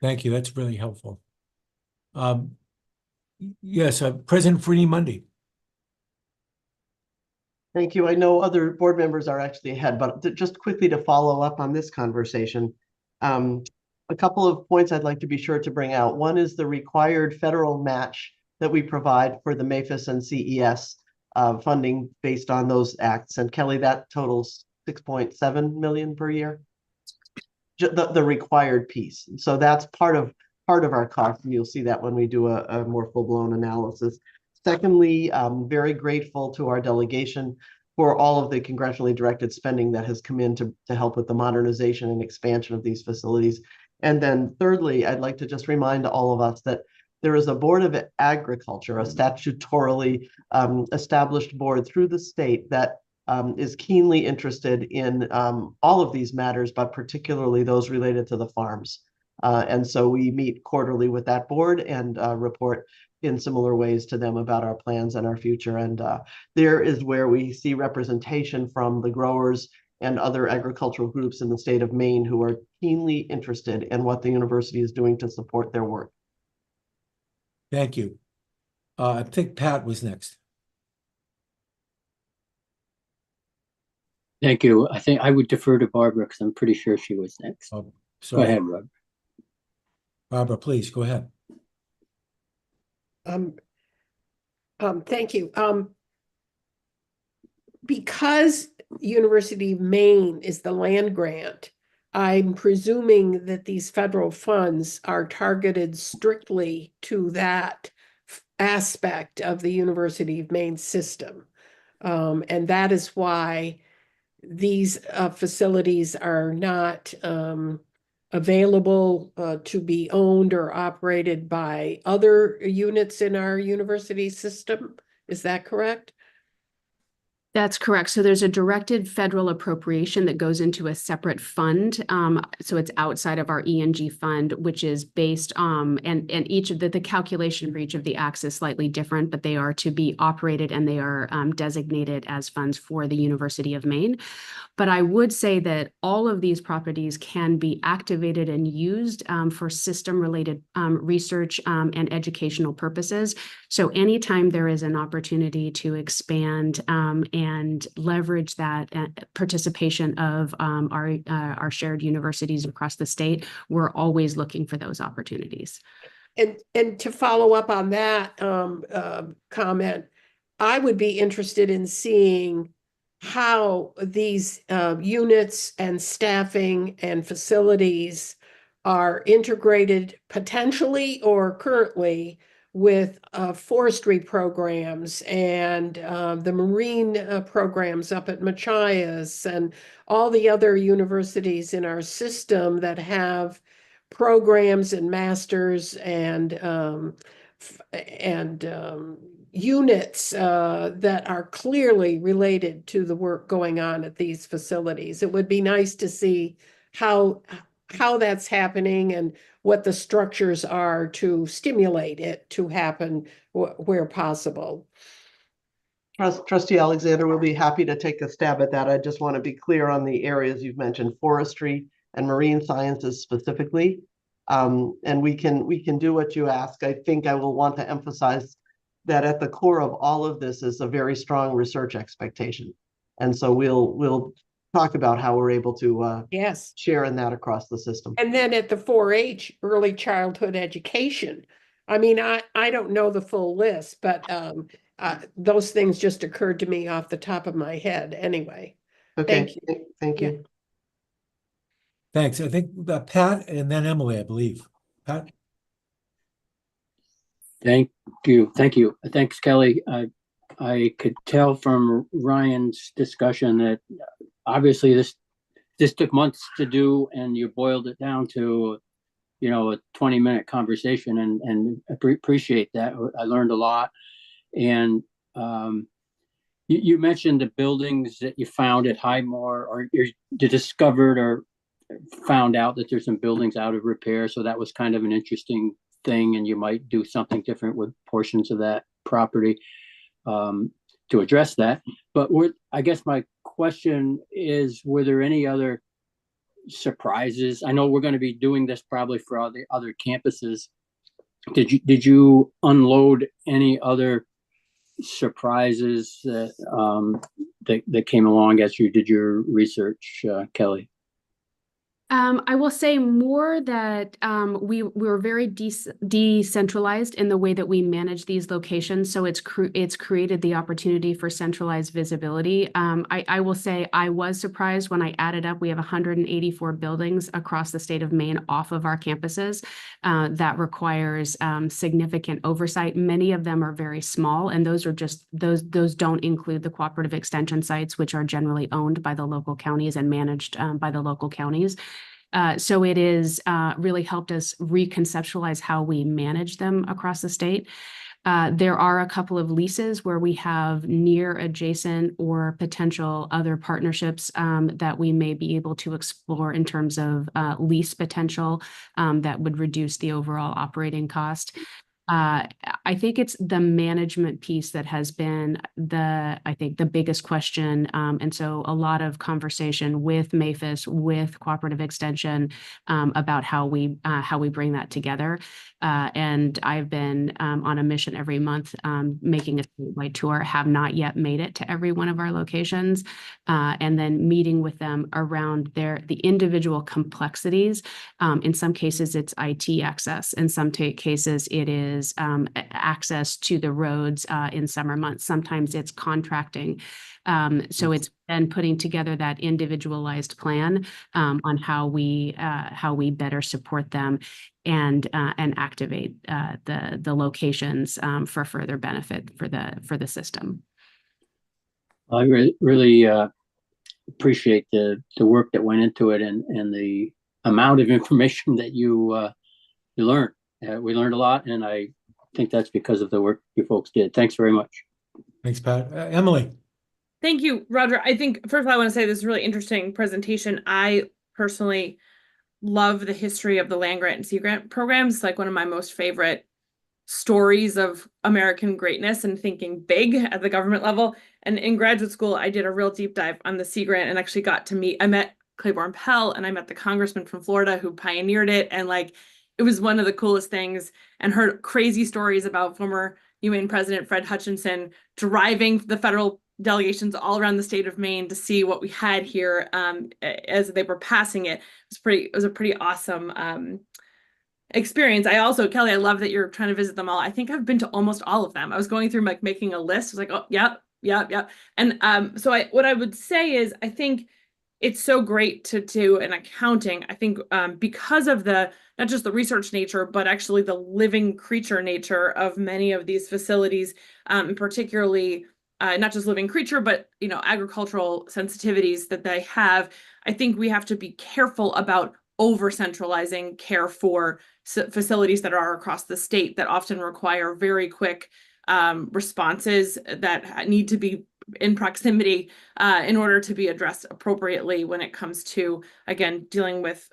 Thank you. That's really helpful. Yes, President Freeney Mundy. Thank you. I know other board members are actually ahead, but just quickly to follow up on this conversation, a couple of points I'd like to be sure to bring out. One is the required federal match that we provide for the MAFIS and CES funding based on those acts. And Kelly, that totals 6.7 million per year, the required piece. So that's part of our cost, and you'll see that when we do a more full-blown analysis. Secondly, I'm very grateful to our delegation for all of the congressionally directed spending that has come in to help with the modernization and expansion of these facilities. And then thirdly, I'd like to just remind all of us that there is a Board of Agriculture, a statutorily established board through the state that is keenly interested in all of these matters, but particularly those related to the farms. And so we meet quarterly with that board and report in similar ways to them about our plans and our future. And there is where we see representation from the growers and other agricultural groups in the state of Maine who are keenly interested in what the university is doing to support their work. Thank you. I think Pat was next. Thank you. I think I would defer to Barbara because I'm pretty sure she was next. Oh, go ahead, Rob. Barbara, please go ahead. Thank you. Because University of Maine is the land grant, I'm presuming that these federal funds are targeted strictly to that aspect of the University of Maine system. And that is why these facilities are not available to be owned or operated by other units in our university system. Is that correct? That's correct. So there's a directed federal appropriation that goes into a separate fund. So it's outside of our ENG fund, which is based and each of the calculation for each of the acts is slightly different, but they are to be operated and they are designated as funds for the University of Maine. But I would say that all of these properties can be activated and used for system-related research and educational purposes. So anytime there is an opportunity to expand and leverage that participation of our shared universities across the state, we're always looking for those opportunities. And to follow up on that comment, I would be interested in seeing how these units and staffing and facilities are integrated potentially or currently with forestry programs and the marine programs up at Machias and all the other universities in our system that have programs and masters and units that are clearly related to the work going on at these facilities. It would be nice to see how how that's happening and what the structures are to stimulate it to happen where possible. Trustee Alexander will be happy to take a stab at that. I just want to be clear on the areas you've mentioned, forestry and marine sciences specifically. And we can do what you ask. I think I will want to emphasize that at the core of all of this is a very strong research expectation. And so we'll talk about how we're able to yes, share in that across the system. And then at the 4-H, early childhood education. I mean, I don't know the full list, but those things just occurred to me off the top of my head anyway. Okay, Thank you. Thank you. Thanks. I think Pat and then Emily, I believe. Pat? Thank you. Thank you. Thanks, Kelly. I could tell from Ryan's discussion that obviously this took months to do, and you boiled it down to, you know, a 20-minute conversation, and appreciate that. I learned a lot. And you mentioned the buildings that you found at Highmore, or you discovered or found out that there's some buildings out of repair. So that was kind of an interesting thing, and you might do something different with portions of that property to address that. But I guess my question is, were there any other surprises? I know we're going to be doing this probably for all the other campuses. Did you unload any other surprises that that came along as you did your research, Kelly? I will say more that we were very decentralized in the way that we manage these locations. So it's created the opportunity for centralized visibility. I will say I was surprised when I added up. We have 184 buildings across the state of Maine off of our campuses. That requires significant oversight. Many of them are very small, and those are just those don't include the cooperative extension sites, which are generally owned by the local counties and managed by the local counties. So it is really helped us reconceptualize how we manage them across the state. There are a couple of leases where we have near adjacent or potential other partnerships that we may be able to explore in terms of lease potential that would reduce the overall operating cost. I think it's the management piece that has been the biggest question. And so a lot of conversation with MAFIS, with Cooperative Extension, about how we bring that together. And I've been on a mission every month, making a statewide tour, have not yet made it to every one of our locations, and then meeting with them around the individual complexities. In some cases, it's IT access. In some cases, it is access to the roads in summer months. Sometimes it's contracting. So it's been putting together that individualized plan on how we better support them and activate the locations for further benefit for the system. I really appreciate the work that went into it and the amount of information that you learned. We learned a lot, and I think that's because of the work you folks did. Thanks very much. Thanks, Pat. Emily. Thank you, Roger. I think, first of all, I want to say this is a really interesting presentation. I personally love the history of the land grant and sea grant programs. It's like one of my most favorite stories of American greatness and thinking big at the government level. And in graduate school, I did a real deep dive on the sea grant and actually I met Claiborne Pell, and I met the congressman from Florida who pioneered it. And like, it was one of the coolest things, and heard crazy stories about former UN President Fred Hutchinson driving the federal delegations all around the state of Maine to see what we had here as they were passing it. It was a pretty awesome experience. Kelly, I love that you're trying to visit them all. I think I've been to almost all of them. I was going through like making a list. I was like, oh, yep. And what I would say is, I think it's so great to do an accounting. I think because of not just the research nature, but actually the living creature nature of many of these facilities, and particularly not just living creature, but agricultural sensitivities that they have. I think we have to be careful about over centralizing care for facilities that are across the state that often require very quick responses that need to be in proximity in order to be addressed appropriately when it comes to, again, dealing with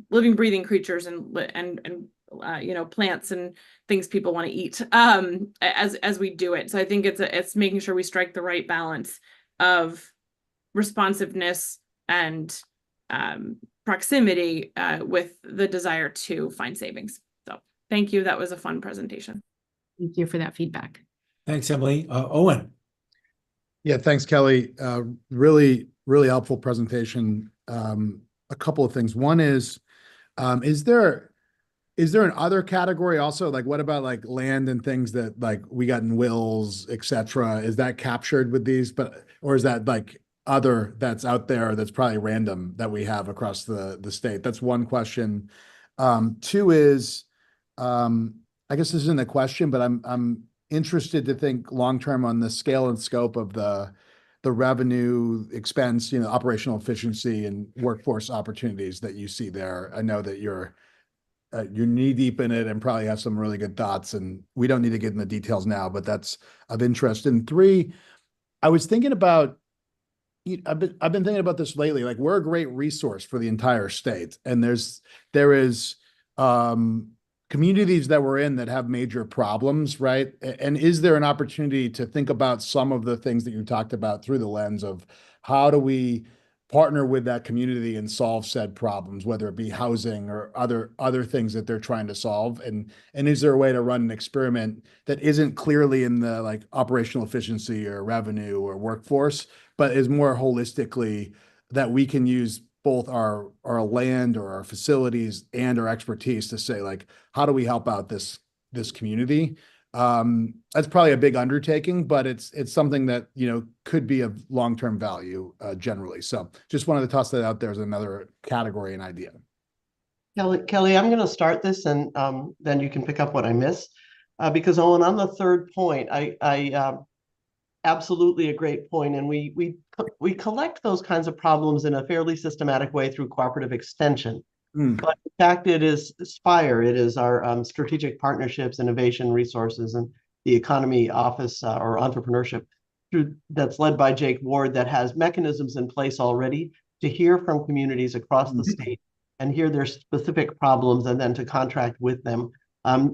living, breathing creatures and you know, plants and things people want to eat as we do it. So I think it's making sure we strike the right balance of responsiveness and proximity with the desire to find savings. So thank you. That was a fun presentation. Thank you for that feedback. Thanks, Emily. Owen. Yeah, thanks, Kelly. Really, really helpful presentation. A couple of things. One is there an other category also? Like, what about like land and things that like we got in wills, et cetera? Is that captured with these? Or is that like other that's out there that's probably random that we have across the state? That's one question. Two is, I guess this isn't a question, but I'm interested to think long-term on the scale and scope of the revenue, expense, you know, operational efficiency and workforce opportunities that you see there. I know that you're knee deep in it and probably have some really good thoughts, and we don't need to get in the details now, but that's of interest. And three, I was thinking about, I've been thinking about this lately. Like, we're a great resource for the entire state, and there is communities that we're in that have major problems, right? And is there an opportunity to think about some of the things that you talked about through the lens of how do we partner with that community and solve said problems, whether it be housing or other things that they're trying to solve? And is there a way to run an experiment that isn't clearly in the like operational efficiency or revenue or workforce, but is more holistically that we can use both our land or our facilities and our expertise to say, like, how do we help out this community? That's probably a big undertaking, but it's something that, you know, could be of long-term value generally. So just wanted to toss that out there as another category and idea. Kelly, I'm going to start this, and then you can pick up what I miss. Because Owen, on the third point, I absolutely a great point, and we collect those kinds of problems in a fairly systematic way through cooperative extension. But in fact, it is SPIRE. It is our strategic partnerships, innovation, resources, and the economy office or entrepreneurship that's led by Jake Ward, that has mechanisms in place already to hear from communities across the state and hear their specific problems, and then to contract with them,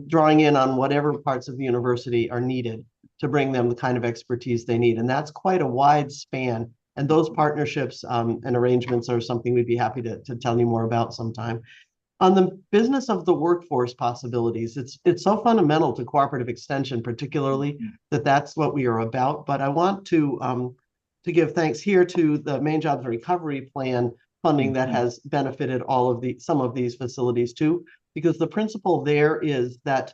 drawing in on whatever parts of the university are needed to bring them the kind of expertise they need. And that's quite a wide span. And those partnerships and arrangements are something we'd be happy to tell you more about sometime. On the business of the workforce possibilities, it's so fundamental to cooperative extension, particularly, that's what we are about. But I want to give thanks here to the Maine Jobs Recovery Plan funding that has benefited some of these facilities too, because the principle there is that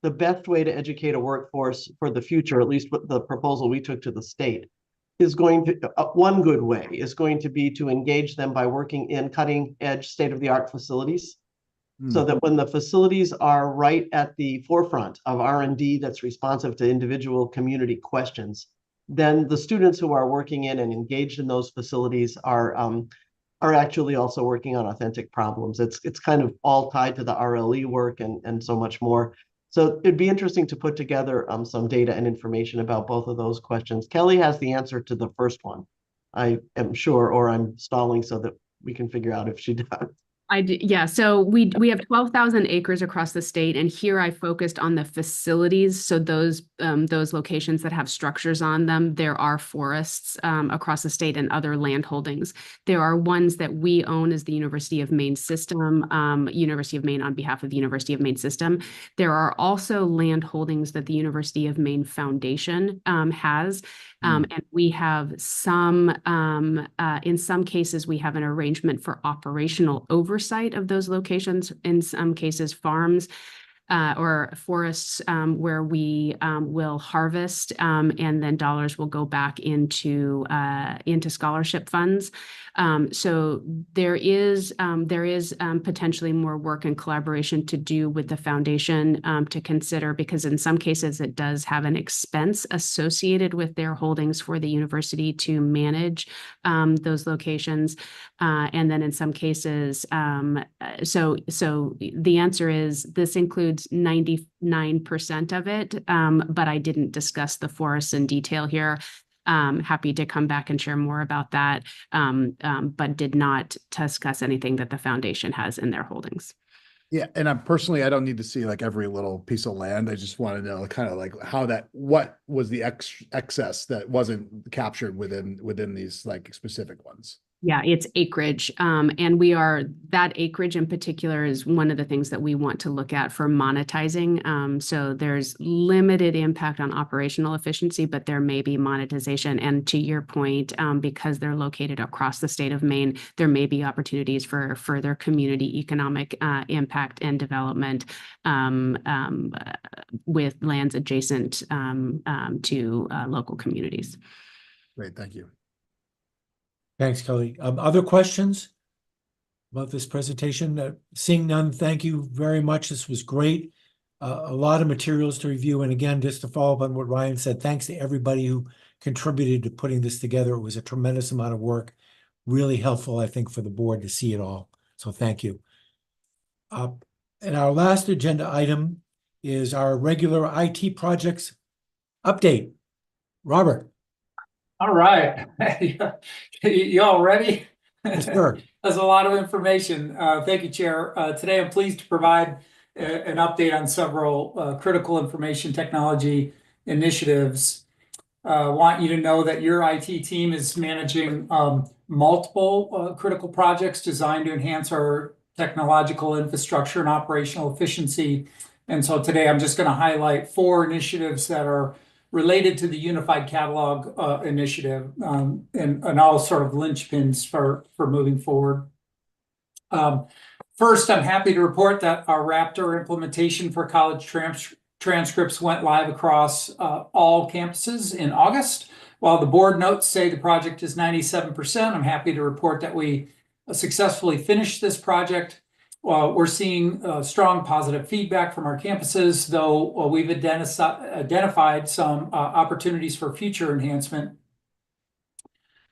the best way to educate a workforce for the future, at least with the proposal we took to the state, is going to, one good way is going to be to engage them by working in cutting edge state-of-the-art facilities. So that when the facilities are right at the forefront of R&D that's responsive to individual community questions, then the students who are working in and engaged in those facilities are actually also working on authentic problems. It's kind of all tied to the RLE work and so much more. So it'd be interesting to put together some data and information about both of those questions. Kelly has the answer to the first one, I am sure, or I'm stalling so that we can figure out if she does. Yeah, so we have 12,000 acres across the state, and here I focused on the facilities. So those locations that have structures on them, there are forests across the state and other land holdings. There are ones that we own as the University of Maine system, University of Maine on behalf of the University of Maine system. There are also land holdings that the University of Maine Foundation has. And we have some, in some cases, we have an arrangement for operational oversight of those locations, in some cases farms or forests where we will harvest and then dollars will go back into scholarship funds. So there is potentially more work and collaboration to do with the foundation to consider, because in some cases it does have an expense associated with their holdings for the university to manage those locations. And then in some cases, so the answer is this includes 99% of it, but I didn't discuss the forests in detail here. Happy to come back and share more about that, but did not discuss anything that the foundation has in their holdings. Yeah, and I don't need to see like every little piece of land. I just want to know kind of like what was the excess that wasn't captured within these like specific ones. Yeah, it's acreage. And that acreage in particular is one of the things that we want to look at for monetizing. So there's limited impact on operational efficiency, but there may be monetization. And to your point, because they're located across the state of Maine, there may be opportunities for further community economic impact and development with lands adjacent to local communities. Great, thank you. Thanks, Kelly. Other questions about this presentation? Seeing none, thank you very much. This was great. A lot of materials to review. And again, just to follow up on what Ryan said, thanks to everybody who contributed to putting this together. It was a tremendous amount of work. Really helpful, I think, for the board to see it all. So thank you. And our last agenda item is our regular IT projects update. Robert. All right. You all ready? Yes, sir. That's a lot of information. Thank you, Chair. Today, I'm pleased to provide an update on several critical information technology initiatives. Want you to know that your IT team is managing multiple critical projects designed to enhance our technological infrastructure and operational efficiency. And so today, I'm just going to highlight 4 initiatives that are related to the Unified Catalog initiative, and all sort of linchpins for moving forward. First, I'm happy to report that our Raptor implementation for college transcripts went live across all campuses in August. While the board notes say the project is 97%, I'm happy to report that we successfully finished this project. We're seeing strong positive feedback from our campuses, though we've identified some opportunities for future enhancement.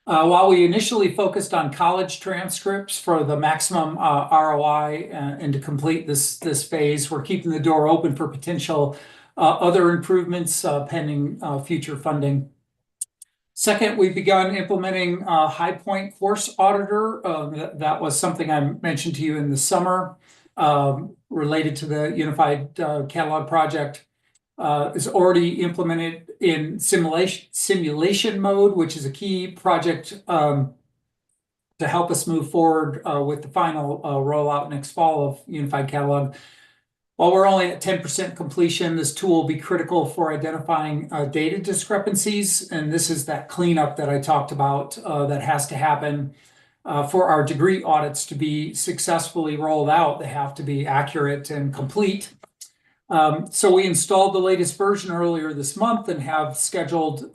While we initially focused on college transcripts for the maximum ROI and to complete this phase, we're keeping the door open for potential other improvements pending future funding. Second, we've begun implementing HighPoint Course Auditor. That was something I mentioned to you in the summer related to the Unified Catalog project. Is already implemented in simulation mode, which is a key project to help us move forward with the final rollout next fall of Unified Catalog. While we're only at 10% completion, this tool will be critical for identifying data discrepancies. And this is that cleanup that I talked about that has to happen for our degree audits to be successfully rolled out. They have to be accurate and complete. So we installed the latest version earlier this month and have scheduled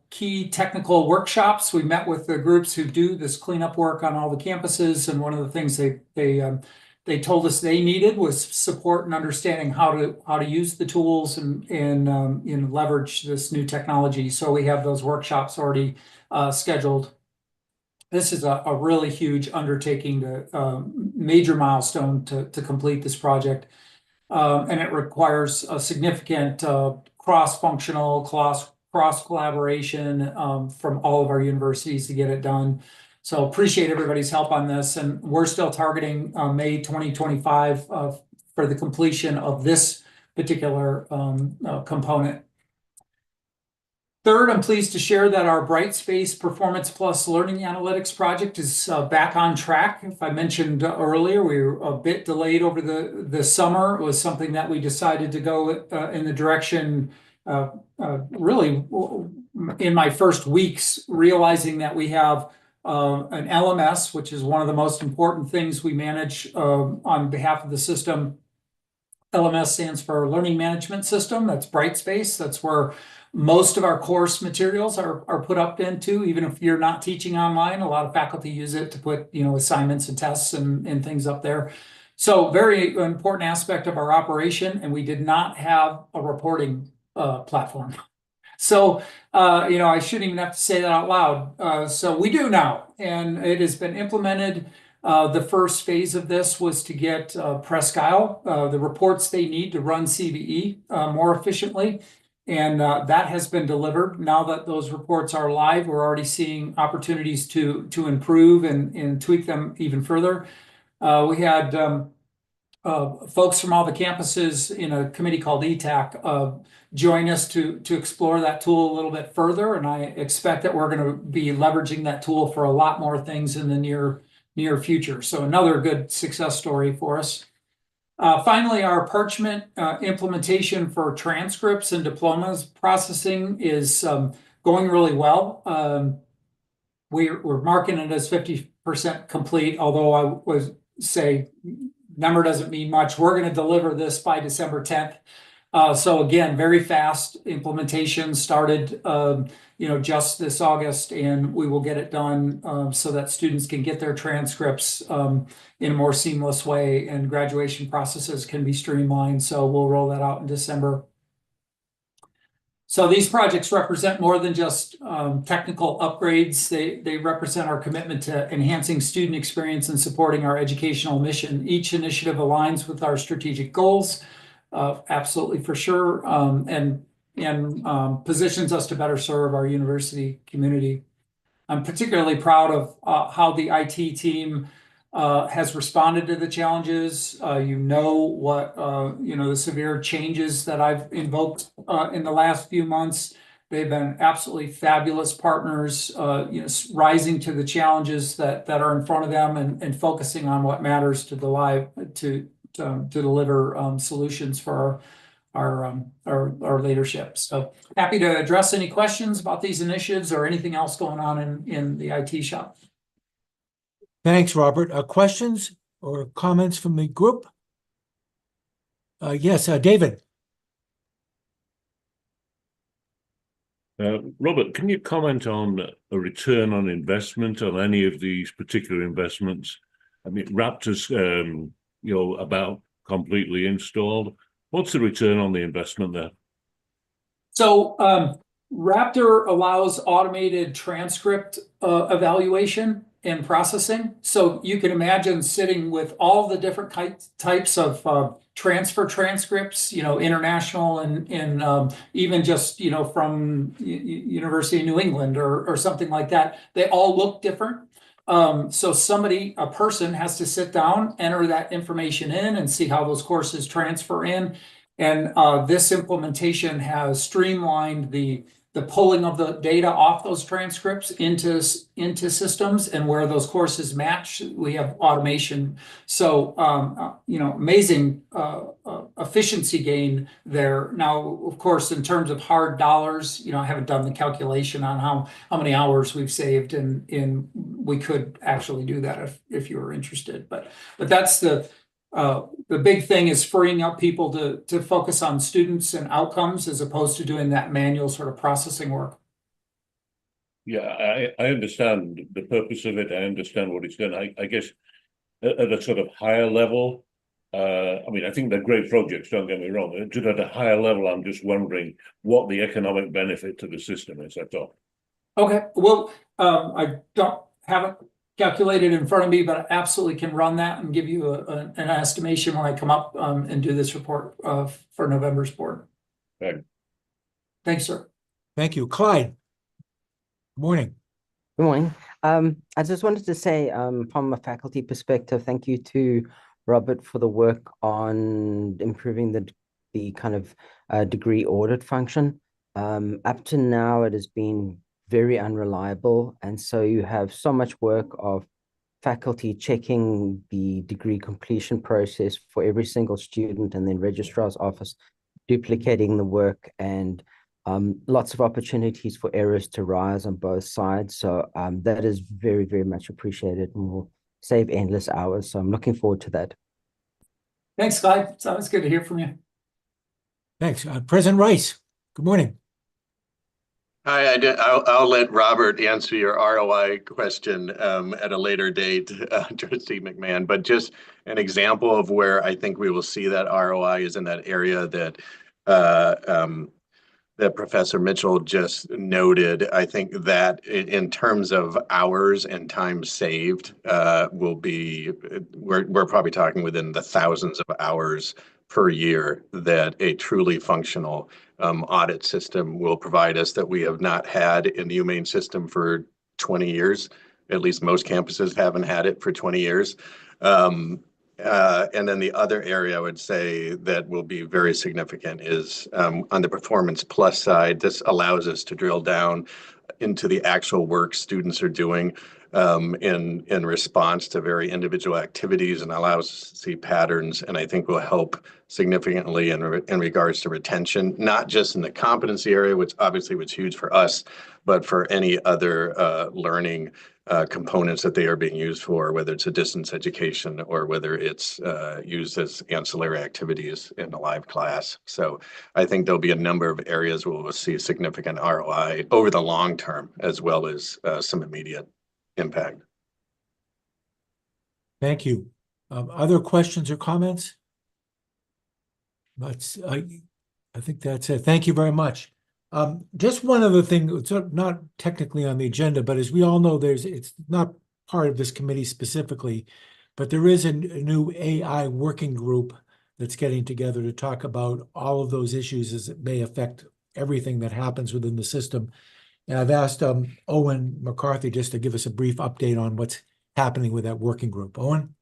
key technical workshops. We met with the groups who do this cleanup work on all the campuses. And one of the things they told us they needed was support and understanding how to use the tools and leverage this new technology. So we have those workshops already scheduled. This is a really huge undertaking, major milestone to complete this project. And it requires a significant cross-functional, cross-collaboration from all of our universities to get it done. So appreciate everybody's help on this. And we're still targeting May 2025 for the completion of this particular component. Third, I'm pleased to share that our Brightspace Performance Plus Learning Analytics project is back on track. If I mentioned earlier, we were a bit delayed over the summer. It was something that we decided to go in the direction really in my first weeks, realizing that we have an LMS, which is one of the most important things we manage on behalf of the system. LMS stands for Learning Management System. That's Brightspace. That's where most of our course materials are put up into. Even if you're not teaching online, a lot of faculty use it to put assignments and tests and things up there. So very important aspect of our operation, and we did not have a reporting platform. So I shouldn't even have to say that out loud. So we do now, and it has been implemented. The first phase of this was to get Presque Isle the reports they need to run CBE more efficiently. And that has been delivered. Now that those reports are live, we're already seeing opportunities to improve and tweak them even further. We had folks from all the campuses in a committee called ETAC join us to explore that tool a little bit further. And I expect that we're going to be leveraging that tool for a lot more things in the near future. So another good success story for us. Finally, our Parchment implementation for transcripts and diplomas processing is going really well. We're marking it as 50% complete, although I would say number doesn't mean much. We're going to deliver this by December 10th. So again, very fast implementation started, just this August, and we will get it done so that students can get their transcripts in a more seamless way, and graduation processes can be streamlined. So we'll roll that out in December. So these projects represent more than just technical upgrades. They represent our commitment to enhancing student experience and supporting our educational mission. Each initiative aligns with our strategic goals, absolutely for sure, and positions us to better serve our university community. I'm particularly proud of how the IT team has responded to the challenges. What the severe changes that I've invoked in the last few months. They've been absolutely fabulous partners, rising to the challenges that are in front of them and focusing on what matters to deliver solutions for our leadership. So happy to address any questions about these initiatives or anything else going on in the IT shop. Thanks, Robert. Questions or comments from the group? Yes, David. Robert, can you comment on a return on investment on any of these particular investments? I mean, Raptor's, about completely installed. What's the return on the investment there? So Raptor allows automated transcript evaluation and processing. So you can imagine sitting with all the different types of transfer transcripts, international and even just, from University of New England or something like that. They all look different. So a person has to sit down, enter that information in and see how those courses transfer in. And this implementation has streamlined the pulling of the data off those transcripts into systems, and where those courses match, we have automation. So, amazing efficiency gain there. Now, of course, in terms of hard dollars, I haven't done the calculation on how many hours we've saved, and we could actually do that if you were interested. But that's the big thing, is freeing up people to focus on students and outcomes as opposed to doing that manual sort of processing work. Yeah, I understand the purpose of it. I understand what it's done. I guess at a sort of higher level, I think they're great projects, don't get me wrong. Just at a higher level, I'm just wondering what the economic benefit to the system is, that's all. Okay, well, I haven't calculated in front of me, but I absolutely can run that and give you an estimation when I come up and do this report for November's board. Right. Thanks, sir. Thank you. Clyde. Good morning. Good morning. I just wanted to say, from a faculty perspective, thank you to Robert for the work on improving the kind of degree audit function. Up to now, it has been very unreliable, and so you have so much work of faculty checking the degree completion process for every single student, and then registrar's office duplicating the work, and lots of opportunities for errors to rise on both sides. So that is very, very much appreciated and will save endless hours. So I'm looking forward to that. Thanks, Clyde. It's always good to hear from you. Thanks. President Rice, good morning. Hi, I'll let Robert answer your ROI question at a later date, Trustee McMahon. But just an example of where I think we will see that ROI is in that area that that Professor Mitchell just noted. I think that in terms of hours and time saved, we're probably talking within the thousands of hours per year that a truly functional audit system will provide us that we have not had in the UMaine system for 20 years. At least most campuses haven't had it for 20 years. And then the other area I would say that will be very significant is on the Performance Plus side. This allows us to drill down into the actual work students are doing in response to very individual activities, and allows us to see patterns, and I think will help significantly in regards to retention, not just in the competency area, which obviously was huge for us, but for any other learning components that they are being used for, whether it's a distance education or whether it's used as ancillary activities in a live class. So I think there'll be a number of areas where we'll see significant ROI over the long term, as well as some immediate impact. Thank you. Other questions or comments? I think that's it. Thank you very much. Just one other thing, it's not technically on the agenda, but as we all know, it's not part of this committee specifically, but there is a new AI working group that's getting together to talk about all of those issues as it may affect everything that happens within the system. And I've asked Owen McCarthy just to give us a brief update on what's happening with that working group. Owen?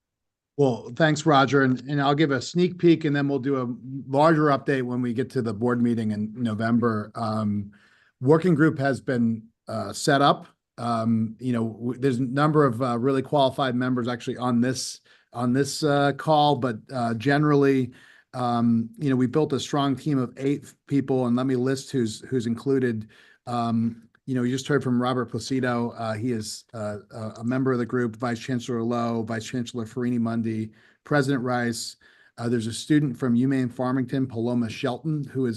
Well, thanks, Roger. And I'll give a sneak peek, and then we'll do a larger update when we get to the board meeting in November. Working group has been set up. There's a number of really qualified members actually on this call, but generally, we built a strong team of 8 people, and let me list who's included. You just heard from Robert Placido. He is a member of the group, Vice Chancellor Lowe, Vice Chancellor Farini-Mundi, President Rice. There's a student from UMaine Farmington, Paloma Shelton, who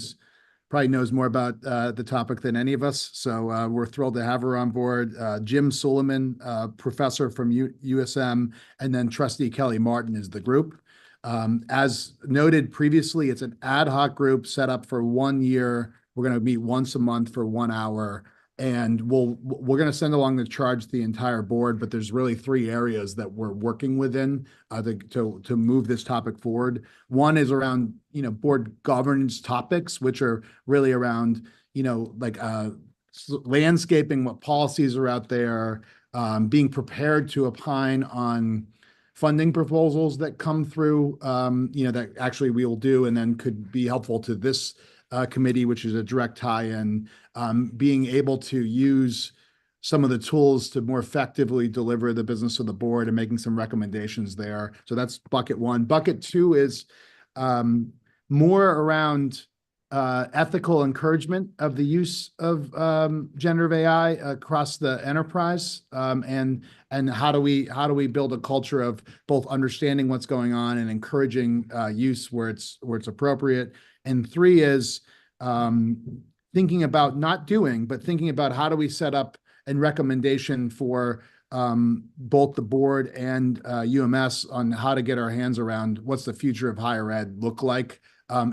probably knows more about the topic than any of us. So we're thrilled to have her on board. Jim Suleiman, professor from USM, and then Trustee Kelly Martin is the group. As noted previously, it's an ad hoc group set up for 1 year. We're going to meet once a month for 1 hour. And we're going to send along the charge to the entire board, but there's really 3 areas that we're working within to move this topic forward. One is around, board governance topics, which are really around, landscaping, what policies are out there, being prepared to opine on funding proposals that come through, that actually we will do and then could be helpful to this committee, which is a direct tie-in, being able to use some of the tools to more effectively deliver the business of the board and making some recommendations there. So that's bucket 1. Bucket 2 is more around ethical encouragement of the use of generative AI across the enterprise, and how do we build a culture of both understanding what's going on and encouraging use where it's appropriate. And 3 is thinking about not doing, but thinking about how do we set up a recommendation for both the board and UMS on how to get our hands around what's the future of higher ed look like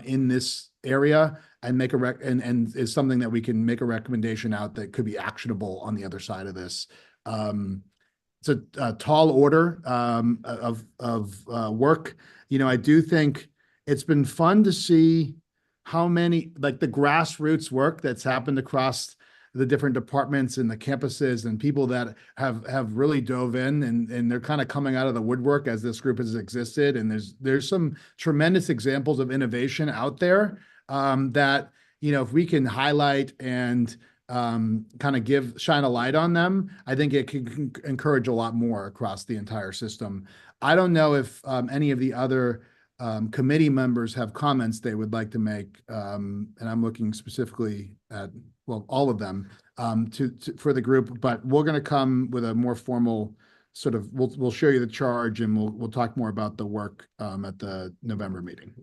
in this area, and make and is something that we can make a recommendation out that could be actionable on the other side of this. It's a tall order of work. I do think it's been fun to see how many, the grassroots work that's happened across the different departments and the campuses, and people that have really dove in, and they're kind of coming out of the woodwork as this group has existed. And there's some tremendous examples of innovation out there that, if we can highlight and kind of shine a light on them, I think it can encourage a lot more across the entire system. I don't know if any of the other committee members have comments they would like to make, and I'm looking specifically at, all of them for the group, but we're going to come with a more formal sort of, we'll show you the charge, and we'll talk more about the work at the November meeting.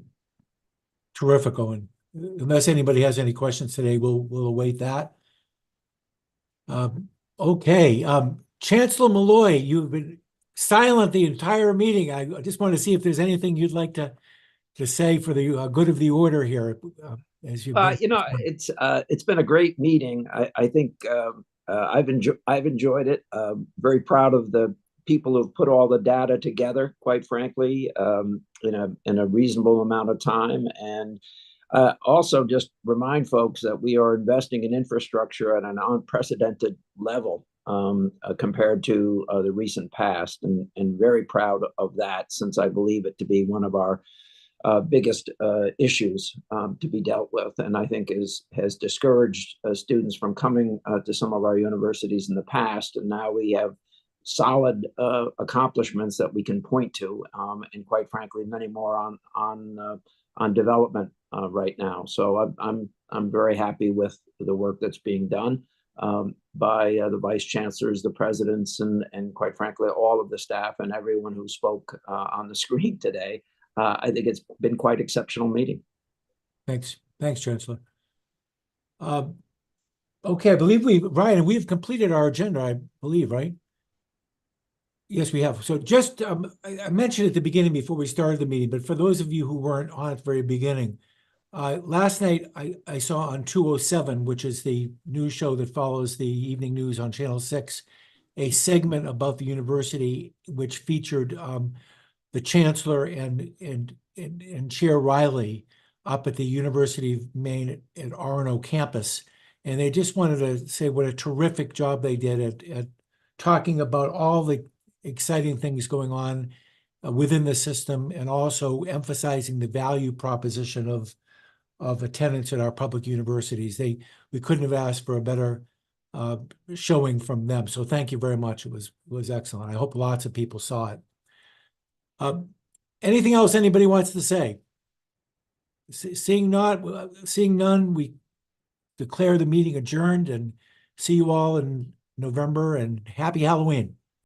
Terrific, Owen. Unless anybody has any questions today, we'll await that. Okay, Chancellor Malloy, you've been silent the entire meeting. I just want to see if there's anything you'd like to say for the good of the order here. As it's been a great meeting. I think I've enjoyed it. Very proud of the people who've put all the data together, quite frankly, in a reasonable amount of time. And Also, just remind folks that we are investing in infrastructure at an unprecedented level compared to the recent past, and very proud of that, since I believe it to be one of our biggest issues to be dealt with, and I think has discouraged students from coming to some of our universities in the past. And now we have solid accomplishments that we can point to, and quite frankly, many more on development right now. So I'm very happy with the work that's being done by the vice chancellors, the presidents, and quite frankly, all of the staff and everyone who spoke on the screen today. I think it's been quite exceptional meeting. Thanks, Chancellor. Okay, I believe Ryan, we've completed our agenda, I believe, right? Yes, we have. So just, I mentioned at the beginning before we started the meeting, but for those of you who weren't on at the very beginning, last night I saw on 207, which is the news show that follows the evening news on Channel 6, a segment about the university which featured the Chancellor and Chair Riley up at the University of Maine at Orono campus. And they just wanted to say what a terrific job they did at talking about all the exciting things going on within the system, and also emphasizing the value proposition of attendance at our public universities. We couldn't have asked for a better showing from them. So thank you very much. It was excellent. I hope lots of people saw it. Anything else anybody wants to say? Seeing none, we declare the meeting adjourned, and see you all in November, and happy Halloween.